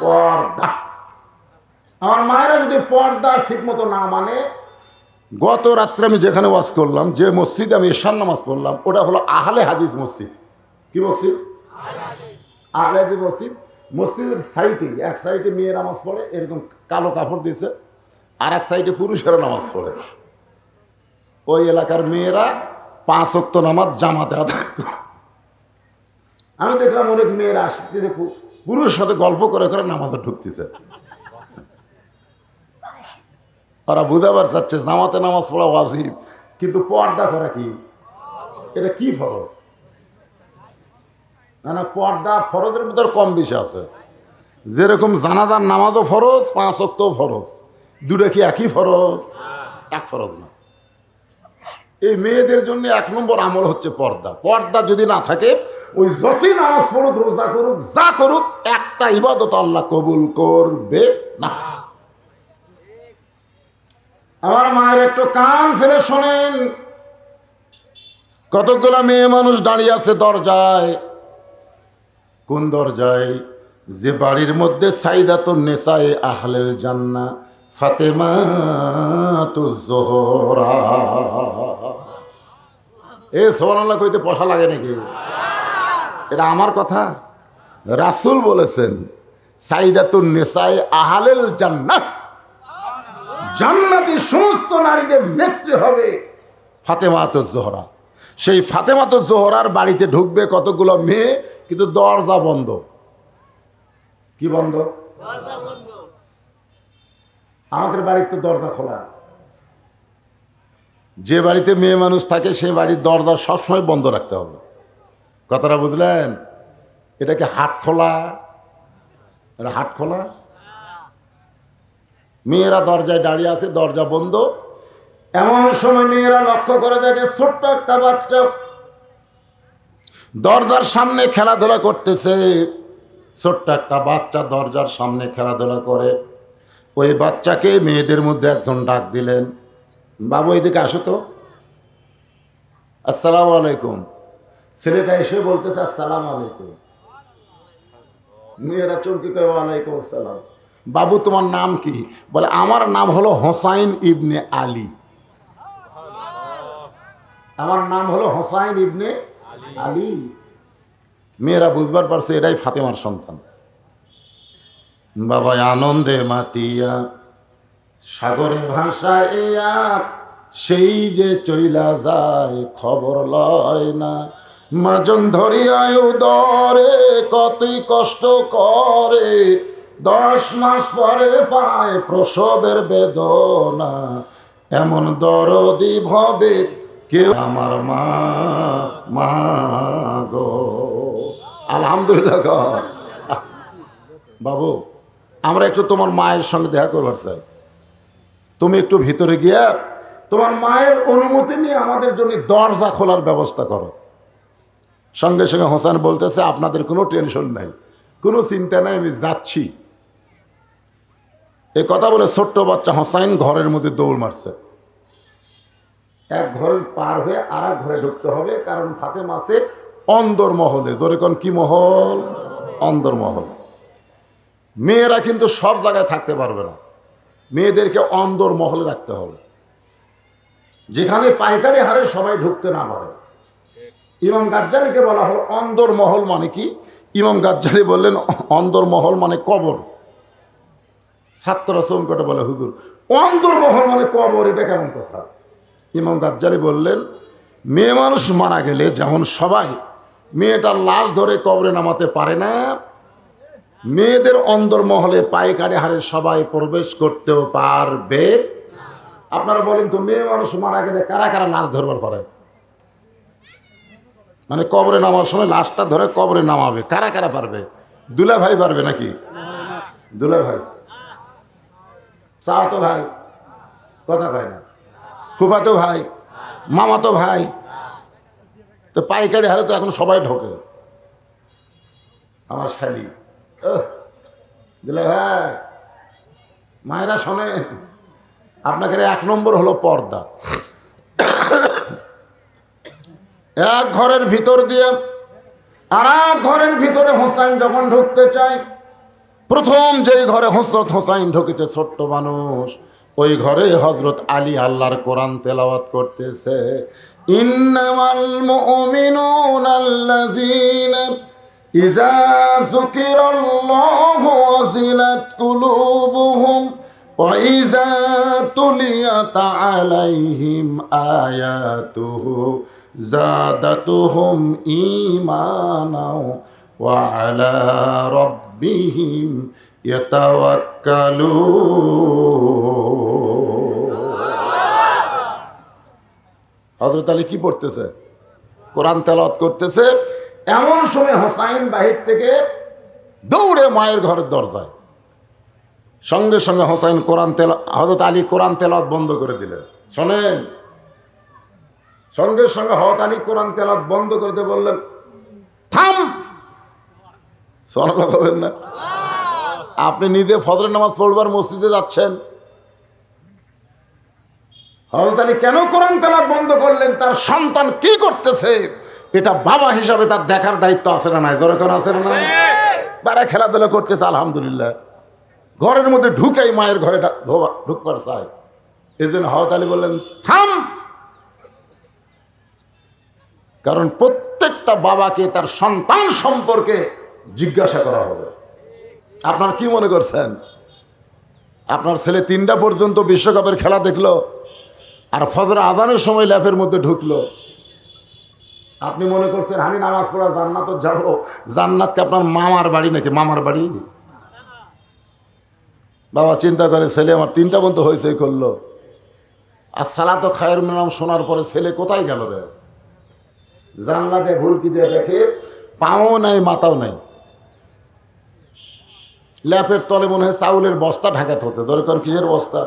পর্দা। আমার মায়েরা যদি পর্দা ঠিক মতো না মানে, গত রাত্রে আমি যেখানে ওয়াজ করলাম, যে মসজিদে আমি ঈশার নামাজ পড়লাম, ওটা হলো আহলে হাদিস মসজিদ। কি মসজিদ? আহলে হাদিস মসজিদ। মসজিদের সাইডে, এক সাইডে মেয়ে নামাজ পড়ে, এরকম কালো কাপড় দিয়েছে, আর এক সাইডে পুরুষেরা নামাজ পড়ে। ওই এলাকার মেয়েরা 5 ওয়াক্ত নামাজ জামাতে আদায় করে। আমি দেখলাম অনেক মেয়েরা আসতেছে, পুরুষের সাথে গল্প করে করে নামাজে ঢুকতেছে। ওরা বুঝাবার চাচ্ছে জামাতে নামাজ পড়া ওয়াজিব, কিন্তু পর্দা করা কি? এটা কি ফরজ? না না, পর্দা ফরজের মধ্যে কম বেশি আছে। যেরকম জানাজার নামাজও ফরজ, 5 ওয়াক্তও ফরজ। 2টা কি একই ফরজ? এক ফরজ না। এই মেয়েদের জন্য 1 নম্বর আমল হচ্ছে পর্দা। পর্দা যদি না থাকে, ওই যতই নামাজ পড়ুক, রোজা করুক, যা করুক, একটা ইবাদত আল্লাহ কবুল করবে না। আমার মায়ের একটু কান ফেলে শোনেন, কতগুলা মেয়ে মানুষ দাঁড়িয়ে আছে দরজায়। কোন দরজায়? যে বাড়ির মধ্যে সাইদাতুন নিসায়ে আহলেল জান্নাহ ফাতেমাতুজ জোহরা। এ সুবহানাল্লাহ কইতে পয়সা লাগে নাকি? এটা আমার কথা? রাসূল বলেছেন সাইদাতুন নিসায়ে আহলেল জান্নাহ, জান্নাতি সমস্ত নারীদের নেত্রী হবে ফাতেমাতুজ জোহরা। সেই ফাতেমাতুজ জোহরার বাড়িতে ঢুকবে কতগুলো মেয়ে, কিন্তু দরজা বন্ধ। কি বন্ধ? আমাদের বাড়ির তো দরজা খোলা। যে বাড়িতে মেয়ে মানুষ থাকে সেই বাড়ির দরজা সবসময় বন্ধ রাখতে হবে। কথাটা বুঝলেন? এটাকে হাট খোলা? এটা হাট খোলা? মেয়েরা দরজায় দাঁড়িয়ে আছে, দরজা বন্ধ। এমন সময় মেয়েরা লক্ষ্য করে দেখে ছোট্ট একটা বাচ্চা দরজার সামনে খেলাধুলা করতেছে। ছোট্ট একটা বাচ্চা দরজার সামনে খেলাধুলা করে। ওই বাচ্চাকে মেয়েদের মধ্যে একজন ডাক দিলেন, বাবু এদিকে আসো তো, আসসালামু আলাইকুম। ছেলেটা এসে বলতেছে আসসালামু আলাইকুম। মেয়েরা চমকে কয় ওয়ালাইকুম আসসালাম। বাবু তোমার নাম কি? বলে আমার নাম হলো হোসাইন ইবনে আলী। আমার নাম হলো হোসাইন ইবনে আলী। মেয়েরা বুঝবার পারছে এটাই ফাতেমার সন্তান। বাবা আনন্দে মাতিয়া সাগরে ভাসাইয়া সেই যে চইলা যায় খবর লয় না। মাজন ধরিয়ায় উদরে কতই কষ্ট করে, 10 মাস পরে পায় প্রসবের বেদনা। এমন দরদি ভবে কেউ আমার মা, মা গো। আলহামদুলিল্লাহ গো। বাবু আমরা একটু তোমার মায়ের সঙ্গে দেখা করবার চাই, তুমি একটু ভিতরে গিয়ে তোমার মায়ের অনুমতি নিয়ে আমাদের জন্য দরজা খোলার ব্যবস্থা করো। সঙ্গে সঙ্গে হোসেন বলতেছে আপনাদের কোনো টেনশন নাই, কোনো চিন্তা নাই, আমি যাচ্ছি। এ কথা বলে ছোট্ট বাচ্চা হোসাইন ঘরের মধ্যে দৌড় মারছে। এক ঘরের পার হয়ে আর এক ঘরে ঢুকতে হবে, কারণ ফাতেমা আছে অন্দর মহলে। জোরে কোন কি মহল? অন্দর মহল। মেয়েরা কিন্তু সব জায়গায় থাকতে পারবে না, মেয়েদেরকে অন্দর মহলে রাখতে হবে, যেখানে পাইকারি হারে সবাই ঢুকতে না পারে। ইমাম গাজ্জালিকে বলা হলো অন্দর মহল মানে কি? ইমাম গাজ্জালি বললেন অন্দর মহল মানে কবর। ছাত্ররা চমকটে বলে হুজুর অন্দর মহল মানে কবর, এটা কেমন কথা? ইমাম গাজ্জালি বললেন মেয়ে মানুষ মারা গেলে যেমন সবাই মেয়েটার লাশ ধরে কবরে নামাতে পারে না, মেয়েদের অন্দর মহলে পাইকারি হারে সবাই প্রবেশ করতেও পারবে। আপনারা বলেন তো মেয়ে মানুষ মারা গেলে কারা কারা লাশ ধরবার পারে? মানে কবরে নামার সময় লাশটা ধরে কবরে নামাবে কারা কারা পারবে? দুলা ভাই পারবে নাকি? দুলা ভাই, চাওয়াতো ভাই, কথা কয় না, ফুফাতো ভাই, মামাতো ভাই। তো পাইকারি হারে তো এখন সবাই ঢোকে। আমার শালি দিলে ভাই, মায়েরা শোনেন, আপনাকে 1 নম্বর হলো পর্দা। এক ঘরের ভিতর দিয়ে আর এক ঘরের ভিতরে হোসাইন যখন ঢুকতে চায়, প্রথম যেই ঘরে হযরত হোসাইন ঢুকেছে ছোট্ট মানুষ, ওই ঘরে হযরত আলী আল্লাহর কোরআন তেলাওয়াত করতেছে। ইন্নামাল মুমিনুনা আল্লাযীনা ইযা যুকিরাল্লাহু ওয়াজিলাত কুলুবুহুম ওয়া ইযা তুলিয়াত আলাইহিম আয়াতুহু যাদাতুহুম ঈমানাও ওয়া আলা রাব্বিহিম ইয়াতাওয়াক্কালুন। হযরত আলী কি পড়তেছে? কোরআন তেলাওয়াত করতেছে। এমন সময় হোসাইন বাহির থেকে দৌড়ে মায়ের ঘরের দরজায়, সঙ্গে সঙ্গে হোসাইন হযরত আলী কোরআন তেলাওয়াত বন্ধ করে দিলেন। শোনেন, সঙ্গে সঙ্গে হযরত আলী কোরআন তেলাওয়াত বন্ধ করতে বললেন থাম। সুবহানাল্লাহ বলবেন না? আপনি নিজে ফজরের নামাজ পড়বার মসজিদে যাচ্ছেন, হযরত আলী কেন কোরআন তেলাওয়াত বন্ধ করলেন? তার সন্তান কি করতেছে এটা বাবা হিসাবে তার দেখার দায়িত্ব আছে না নাই? দরকার আছে না নাই? বারা খেলাধুলা করতেছে আলহামদুলিল্লাহ, ঘরের মধ্যে ঢুকাই মায়ের ঘরে ঢুকবার চায়। এই জন্য হযরত আলী বললেন থাম, কারণ প্রত্যেকটা বাবাকে তার সন্তান সম্পর্কে জিজ্ঞাসা করা হবে। আপনার কি মনে করছেন আপনার ছেলে 3টা পর্যন্ত বিশ্বকাপের খেলা দেখলো আর ফজর আজানের সময় ল্যাপের মধ্যে ঢুকলো, আপনি মনে করছেন আমি নামাজ পড়া জান্নাত যাব? জান্নাত কি আপনার মামার বাড়ি নাকি? মামার বাড়ি? বাবা চিন্তা করে ছেলে আমার 3টা পর্যন্ত হয়েছে করলো, আর সালাত খায়ের নাম শোনার পরে ছেলে কোথায় গেল রে? জান্নাতে ভুলকি দিয়ে দেখে পাও নাই মাথাও নাই, ল্যাপের তলে মনে হয় চাউলের বস্তা ঢাকাতে হচ্ছে। দরকার কিসের বস্তা?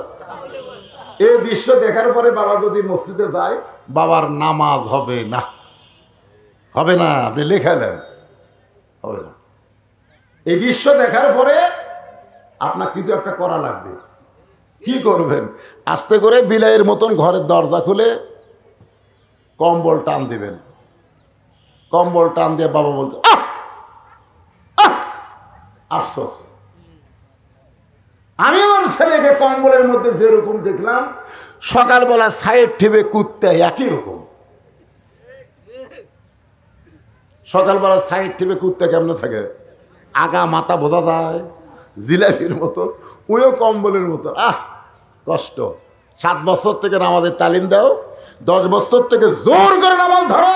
এই দৃশ্য দেখার পরে বাবা যদি মসজিদে যায়, বাবার নামাজ হবে না, হবে না। আপনি লেখালেন হবে না। এই দৃশ্য দেখার পরে আপনার কিছু একটা করা লাগবে। কি করবেন? আস্তে করে বিলাইয়ের মতন ঘরের দরজা খুলে কম্বল টান দিবেন। কম্বল টান দিয়ে বাবা বলতে আফসোস, আমি আমার ছেলেকে কম্বলের মধ্যে যেরকম দেখলাম সকালবেলা সাইড ঠেবে কুত্তে একই রকম। সকালবেলা সাইড ঠেবে কুত্তে কেমন থাকে? আগা মাথা বোঝা যায় জিলাপির মতো, ওইও কম্বলের মতো। কষ্ট। 7 বছর থেকে নামাজের তালিম দাও, 10 বছর থেকে জোর করে নামাজ ধরো।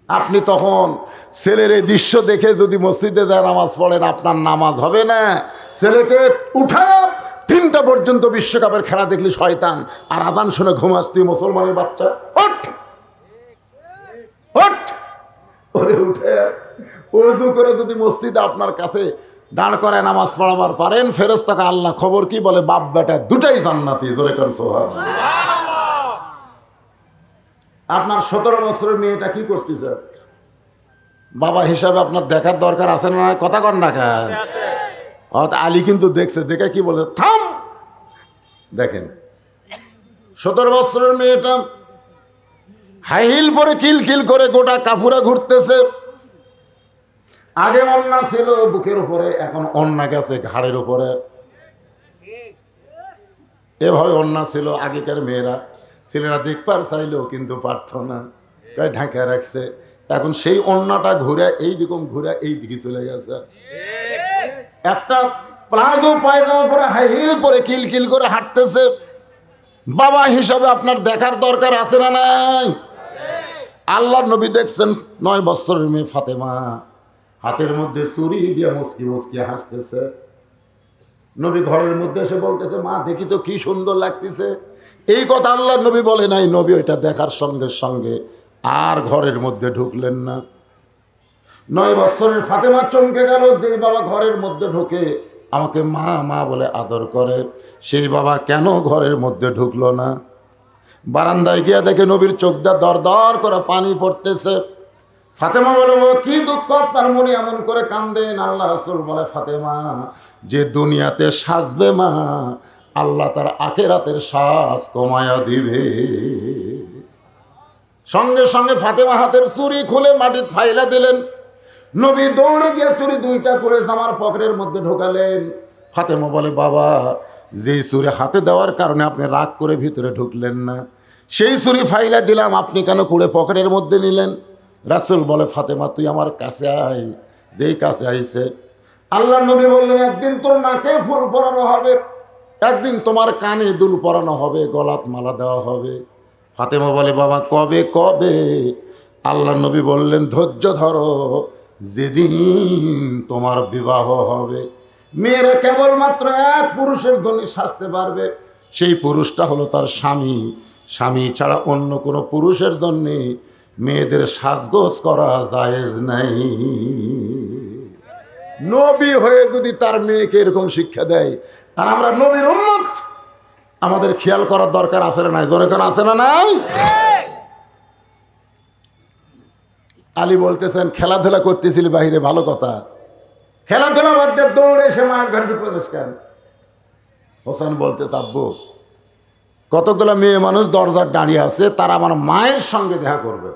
আপনি তখন ছেলের এই দৃশ্য দেখে যদি মসজিদে যায় নামাজ পড়েন, আপনার নামাজ হবে না। ছেলেকে উঠায় 3টা পর্যন্ত বিশ্বকাপের খেলা দেখলি শয়তান, আর আজান শুনে ঘুমাস তুই মুসলমানের বাচ্চা। ওঠ ওঠ, ওরে উঠে ওযু করে যদি মসজিদে আপনার কাছে দাঁড় করায় নামাজ পড়াবার পারেন, ফেরেশতাকে আল্লাহ খবর কি বলে, বাপ বেটা দুটাই জান্নাতি। জোরে করে সুবহানাল্লাহ। আপনার 17 বছরের মেয়েটা কি করতেছে? বাবা হিসাবে আপনার দেখার দরকার আছে না? কথা কর না কেন? আলী কিন্তু দেখছে, দেখে কি বলে, থাম। দেখেন 17 বছরের মেয়েটা হাই হিল পরে কিলকিল করে গোটা কাপুরা ঘুরতেছে। আগে অন্না ছিল বুকের উপরে, এখন অন্না গেছে ঘাড়ের উপরে। এভাবে অন্না ছিল আগেকার মেয়েরা, ছেলেরা দেখবার চাইলেও কিন্তু পারত না, তাই ঢাকা রাখছে। এখন সেই অন্নাটা ঘুরে এই দিকে ঘুরে এই দিকে চলে গেছে। একটা প্লাজো পায়জামা পরে হাই হিল পরে কিলকিল করে হাঁটতেছে। বাবা হিসাবে আপনার দেখার দরকার আছে না নাই? আল্লাহর নবী দেখছেন 9 বছরের মেয়ে ফাতেমা হাতের মধ্যে চুরি দিয়ে মুচকি মুচকি হাসতেছে। নবী ঘরের মধ্যে এসে বলতেছে, মা দেখি তো কি সুন্দর লাগতেছে। এই কথা আল্লাহর নবী বলে নাই। নবী ওইটা দেখার সঙ্গে সঙ্গে আর ঘরের মধ্যে ঢুকলেন না। 9 বছরের ফাতেমা চমকে গেল, যে বাবা ঘরের মধ্যে ঢোকে আমাকে মা মা বলে আদর করে, সেই বাবা কেন ঘরের মধ্যে ঢুকলো না? বারান্দায় গিয়ে দেখে নবীর চোখ দিয়ে দর দর করে পানি পড়তেছে। ফাতেমা বলে, কি দুঃখ আপনার মনে এমন করে কান্দেন? আল্লাহ রাসূল বলে, ফাতেমা যে দুনিয়াতে সাজবে মা, আল্লাহ তার আখিরাতের সাজ কমায়া দিবে। সঙ্গে সঙ্গে ফাতেমা হাতের চুড়ি খুলে মাটির ফাইলা দিলেন। নবী দৌড়ে গিয়ে চুড়ি 2টা করে জামার পকেটের মধ্যে ঢোকালেন। ফাতেমা বলে, বাবা যেই চুড়ি হাতে দেওয়ার কারণে আপনি রাগ করে ভিতরে ঢুকলেন না, সেই চুড়ি ফাইলা দিলাম, আপনি কেন কুড়ে পকেটের মধ্যে নিলেন? রাসূল বলে, ফাতেমা তুই আমার কাছে আয়। যেই কাছে আইছে আল্লাহ নবী বললেন, একদিন তোর নাকে ফুল পরানো হবে, একদিন তোমার কানে দুল পরানো হবে, গলাত মালা দেওয়া হবে। ফাতেমা বলে, বাবা কবে কবে? আল্লাহ নবী বললেন, ধৈর্য ধরো, যেদিন তোমার বিবাহ হবে। মেয়েরা কেবলমাত্র এক পুরুষের জন্য সাজতে পারবে, সেই পুরুষটা হলো তার স্বামী। স্বামী ছাড়া অন্য কোনো পুরুষের জন্যে মেয়েদের সাজগোজ করা জায়েজ নাই। নবী হয়ে যদি তার মেয়েকে এরকম শিক্ষা দেয়, আর আমরা নবীর উম্মত, আমাদের খেয়াল করার দরকার আছে না নাই? জোরে করে আছে না নাই? আলী বলতেছেন, খেলাধুলা করতেছিলি বাহিরে, ভালো কথা, খেলাধুলা বাদ দিয়ে দৌড়ে এসে মায়ের ঘরে ঢুকতেছিস কেন? হোসেন বলতেছে, আব্বু কতগুলো মেয়ে মানুষ দরজার দাঁড়িয়ে আছে, তারা আমার মায়ের সঙ্গে দেখা করবে।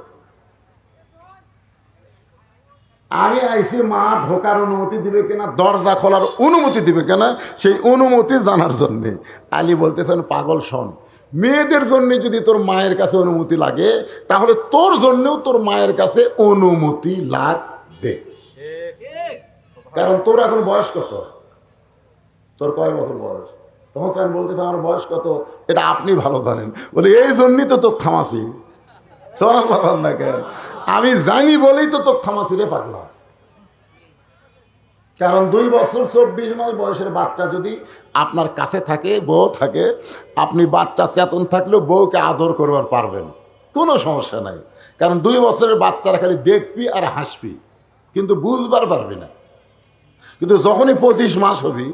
আমি আইসি মা ঢোকার অনুমতি দিবে কিনা, দরজা খোলার অনুমতি দিবে কিনা, সেই অনুমতি জানার জন্যে। আলী বলতেছেন, পাগল শোন, মেয়েদের জন্য যদি তোর মায়ের কাছে অনুমতি লাগে, তাহলে তোর জন্যও তোর মায়ের কাছে অনুমতি লাগবে। কারণ তোর এখন বয়স কত? তোর কয় বছর বয়স? তখন স্যার বলতেছে, আমার বয়স কত এটা আপনি ভালো জানেন। বলে, এই জন্যই তো তোর থামাসি। না কেন? আমি জানি বলেই তো তোর থামাসি রে পাগলা। কারণ 2 বছর 24 মাস বয়সের বাচ্চা যদি আপনার কাছে থাকে, বউ থাকে, আপনি বাচ্চা চেতন থাকলেও বউকে আদর করবার পারবেন, কোনো সমস্যা নাই। কারণ 2 বছরের বাচ্চারা খালি দেখবি আর হাসবি, কিন্তু বুঝবার পারবি না। কিন্তু যখনই 25 মাস হবি,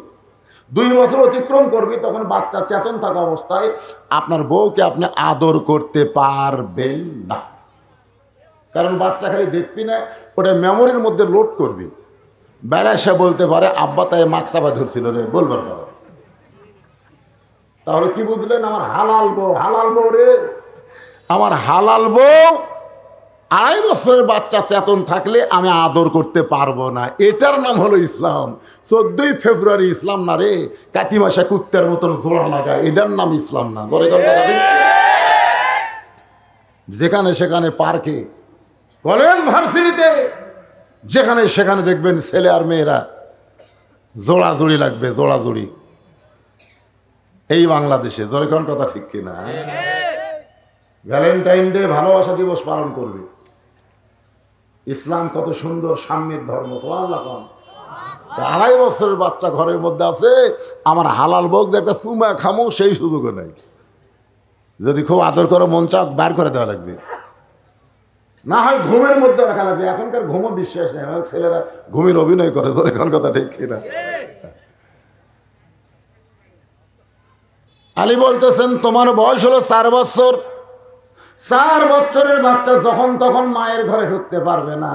2 বছর অতিক্রম করবি, তখন বাচ্চা চেতন থাকা অবস্থায় আপনার বউকে আপনি আদর করতে পারবেন না। কারণ বাচ্চা খালি দেখবি না, ওটা মেমোরির মধ্যে লোড করবি। বেড়া সে বলতে পারে, আব্বা তাই মাকসাবা ধরছিল রে, বলবার পারে। তাহলে কি বুঝলেন? আমার হালাল বউ, হালাল বউ রে, আমার হালাল বউ 2.5 বছরের বাচ্চা চেতন থাকলে আমি আদর করতে পারবো না। এটার নাম হলো ইসলাম। 14ই ফেব্রুয়ারি ইসলাম না রে, কাতি মাসে কুত্তের মতন জোড়া লাগা, এটার নাম ইসলাম না। যেখানে সেখানে পার্কে, কলেজ, ভার্সিটিতে, যেখানে সেখানে দেখবেন ছেলে আর মেয়েরা জোড়াজুড়ি লাগবে, জোড়াজুড়ি। এই বাংলাদেশে জোরে কোন কথা ঠিক কিনা? ভ্যালেন্টাইন ডে, ভালোবাসা দিবস পালন করবে। ইসলাম কত সুন্দর সাম্যের ধর্ম। সুবহানাল্লাহ। 2.5 বছরের বাচ্চা ঘরের মধ্যে আছে, আমার হালাল বউ যে একটা চুমা খামো সেই সুযোগও নাই। যদি খুব আদর করে মন চাক বার করে দেওয়া লাগবে, না হয় ঘুমের মধ্যে রাখা লাগবে। এখনকার ঘুমও বিশ্বাস নেই, অনেক ছেলেরা ঘুমের অভিনয় করে। তোর এখন কথা ঠিক কিনা? আলী বলতেছেন তোমার বয়স হলো 4 বছর। 4 বছরের বাচ্চা যখন তখন মায়ের ঘরে ঢুকতে পারবে না।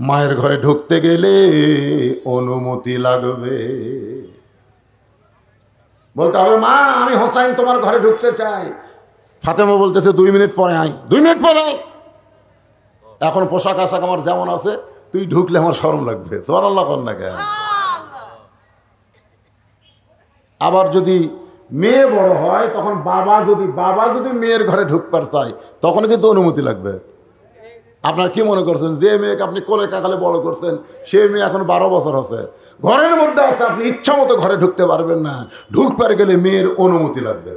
মায়ের ঘরে ঢুকতে গেলে অনুমতি লাগবে। বলতে হবে মা আমি হোসাইন তোমার ঘরে ঢুকতে চাই। ফাতেমা বলতেছে 2 মিনিট পরে আয়। 2 মিনিট পরে আয়। এখন পোশাক আশাক আমার যেমন আছে, তুই ঢুকলে আমার শরম লাগবে। সুবহানাল্লাহ কর না কেন? আবার যদি মেয়ে বড় হয়, তখন বাবা যদি মেয়ের ঘরে ঢুকবার চায়, তখন কিন্তু অনুমতি লাগবে। আপনার কি মনে করছেন যে মেয়েকে আপনি কোলে কাকালে বড় করছেন, সে মেয়ে এখন 12 বছর আছে, ঘরের মধ্যে আছে, আপনি ইচ্ছা মতো ঘরে ঢুকতে পারবেন না। ঢুকবার গেলে মেয়ের অনুমতি লাগবে।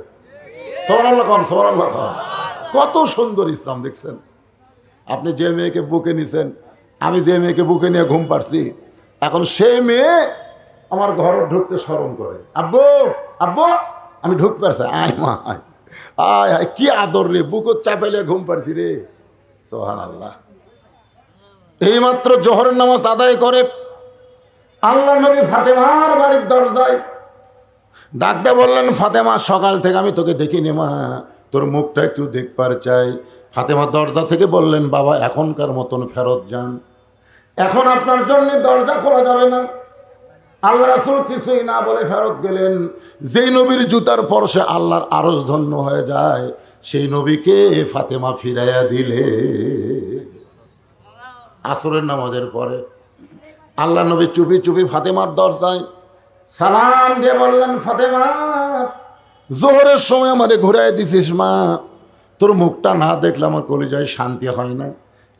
সুবহানাল্লাহ খান, সুবহানাল্লাহ খান। কত সুন্দর ইসলাম দেখছেন। আপনি যে মেয়েকে বুকে নিছেন, আমি যে মেয়েকে বুকে নিয়ে ঘুম পাড়ছি, এখন সেই মেয়ে আমার ঘরে ঢুকতে শরম করে। আব্বু আব্বু আমি ঢুকতে পারছি, আয় মা আয় আয় আয়, কি আদর রে, বুকো চাপাইলে ঘুম পাড়ছি রে। সুবহানাল্লাহ। এইমাত্র জোহরের নামাজ আদায় করে আল্লাহ নবী ফাতেমার বাড়ির দরজায় ডাকতে বললেন, ফাতেমা সকাল থেকে আমি তোকে দেখিনি মা, তোর মুখটা একটু দেখবার চাই। ফাতেমা দরজা থেকে বললেন, বাবা এখনকার মতন ফেরত যান, এখন আপনার জন্য দরজা খোলা যাবে না। আল্লাহ রাসূল কিছুই না বলে ফেরত গেলেন। যেই নবীর জুতার পরশে আল্লাহর আরশ ধন্য হয়ে যায়, সেই নবীকে ফাতেমা ফিরাইয়া দিলে। আসরের নামাজের পরে আল্লাহ নবী চুপি চুপি ফাতেমার দরজায় সালাম দিয়ে বললেন, ফাতেমা জোহরের সময় আমারে ঘুরাই দিছিস মা, তোর মুখটা না দেখলে আমার কলিজায় শান্তি হয় না,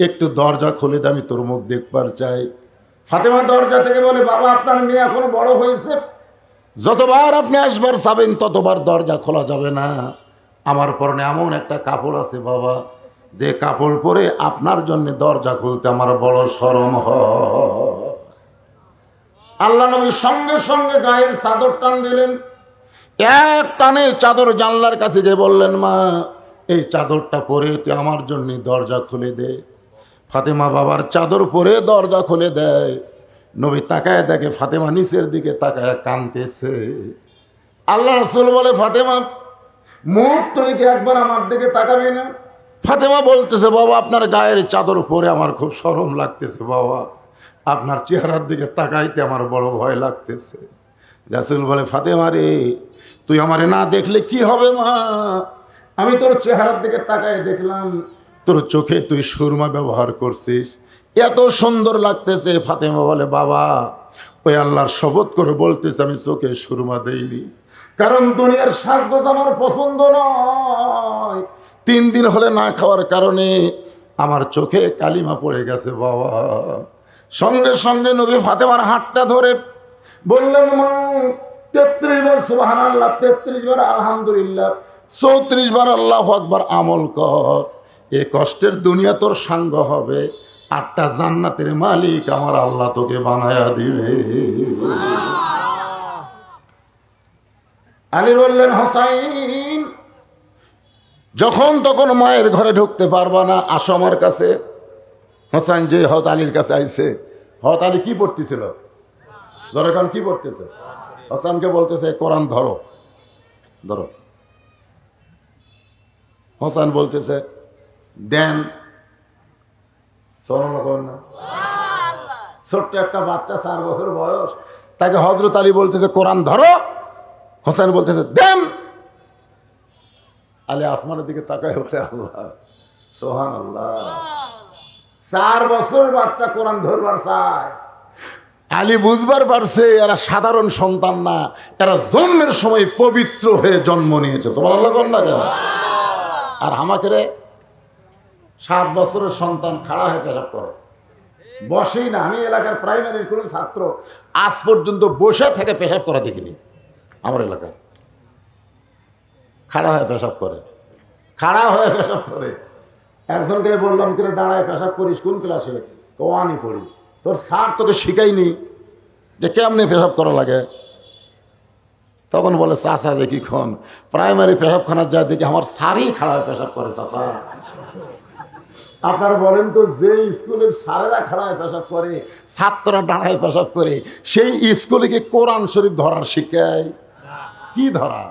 একটু দরজা খুলে দে, আমি তোর মুখ দেখবার চাই। ফাতেমা দরজা থেকে বলে, বাবা আপনার মেয়ে এখন বড় হয়েছে, যতবার আপনি আসবার চাবেন ততবার দরজা খোলা যাবে না। আমার পরনে এমন একটা কাপড় আছে বাবা, যে কাপড় পরে আপনার জন্য দরজা খুলতে আমার বড় শরম হয়। আল্লাহ নবী সঙ্গে সঙ্গে গায়ের চাদর টান দিলেন, এক টানে চাদর জানলার কাছে যে বললেন, মা এই চাদরটা পরে তুই আমার জন্য দরজা খুলে দে। ফাতেমা বাবার চাদর পরে দরজা খুলে দেয়। নবী তাকায় দেখে ফাতেমা নিচের দিকে তাকায় কাঁদতেছে। আল্লাহ রাসূল বলে, ফাতেমা মুখ তুই কি একবার আমার দিকে তাকাবে না? ফাতেমা বলতেছে, বাবা আপনার গায়ের চাদর পরে আমার খুব শরম লাগতেছে বাবা, আপনার চেহারার দিকে তাকাইতে আমার বড় ভয় লাগতেছে। রাসূল বলে, ফাতেমা রে তুই আমারে না দেখলে কি হবে মা, আমি তোর চেহারার দিকে তাকাই দেখলাম তোর চোখে তুই সুরমা ব্যবহার করছিস, এত সুন্দর লাগতেছে। ফাতেমা বলে, বাবা ওই আল্লাহর শপথ করে বলতেছে আমি চোখে সুরমা দেইনি, কারণ দুনিয়ার সাজগোজ আমার পছন্দ নয়। 3 দিন হলে না খাওয়ার কারণে আমার চোখে কালিমা পড়ে গেছে বাবা। সঙ্গে সঙ্গে নবী ফাতেমার হাতটা ধরে বললেন, মা 33 বার সুবহানাল্লাহ, 33 বার আলহামদুলিল্লাহ, 34 বার আল্লাহু আকবার আমল কর, এ কষ্টের দুনিয়া তোর সাঙ্গ হবে, 8টা জান্নাতের মালিক আমার আল্লাহ তোকে বানায়া দিবে। আলী বললেন, হোসাইন যখন তখন মায়ের ঘরে ঢুকতে পারবা না, আসো আমার কাছে। হোসাইন যে হত আলীর কাছে আইছে, হত আলী কি পড়তেছিল? জনগণ কি পড়তেছে? হোসাইনকে বলতেছে, কোরআন ধরো ধরো। হোসাইন বলতেছে, দেন। না ছোট্ট একটা বাচ্চা 4 বছর বয়স, তাকে হযরত আলী বলতেছে কোরআন ধরো, হোসেন বলতেছে দেন। আলী আসমানের দিকে তাকায় বলে আল্লাহ, সোহান আল্লাহ। 4 বছরের বাচ্চা কোরআন ধরবার চায়। আলী বুঝবার পারছে এরা সাধারণ সন্তান না, এরা জন্মের সময় পবিত্র হয়ে জন্ম নিয়েছে। সুবহানাল্লাহ কোন না কেন? আর আমাকে রে 7 বছরের সন্তান খাড়া হয়ে পেশাব করে, বসেই না। আমি এলাকার প্রাইমারির কোনো ছাত্র আজ পর্যন্ত বসে থেকে পেশাব করা দেখিনি আমার এলাকায়। খাড়া হয়ে পেশাব করে, খাড়া হয়ে পেশাব করে। একজনকে বললাম, কিরে দাঁড়ায় পেশাব করিস কোন ক্লাসে? কোয়ানি পড়ি। তোর স্যার তোকে শিখাইনি যে কেমনে পেশাব করা লাগে? তখন বলে, চাচা দেখি খন প্রাইমারি পেশাবখানার যায় দেখি আমার স্যারই খাড়া হয়ে পেশাব করে। চাচা আপনারা বলেন তো, যে স্কুলের স্যারেরা খাড়ায় পেশাব করে, ছাত্ররা দাঁড়ায় পেশাব করে, সেই স্কুলে কি কোরআন শরীফ ধরার শিখায়? কি ধরা?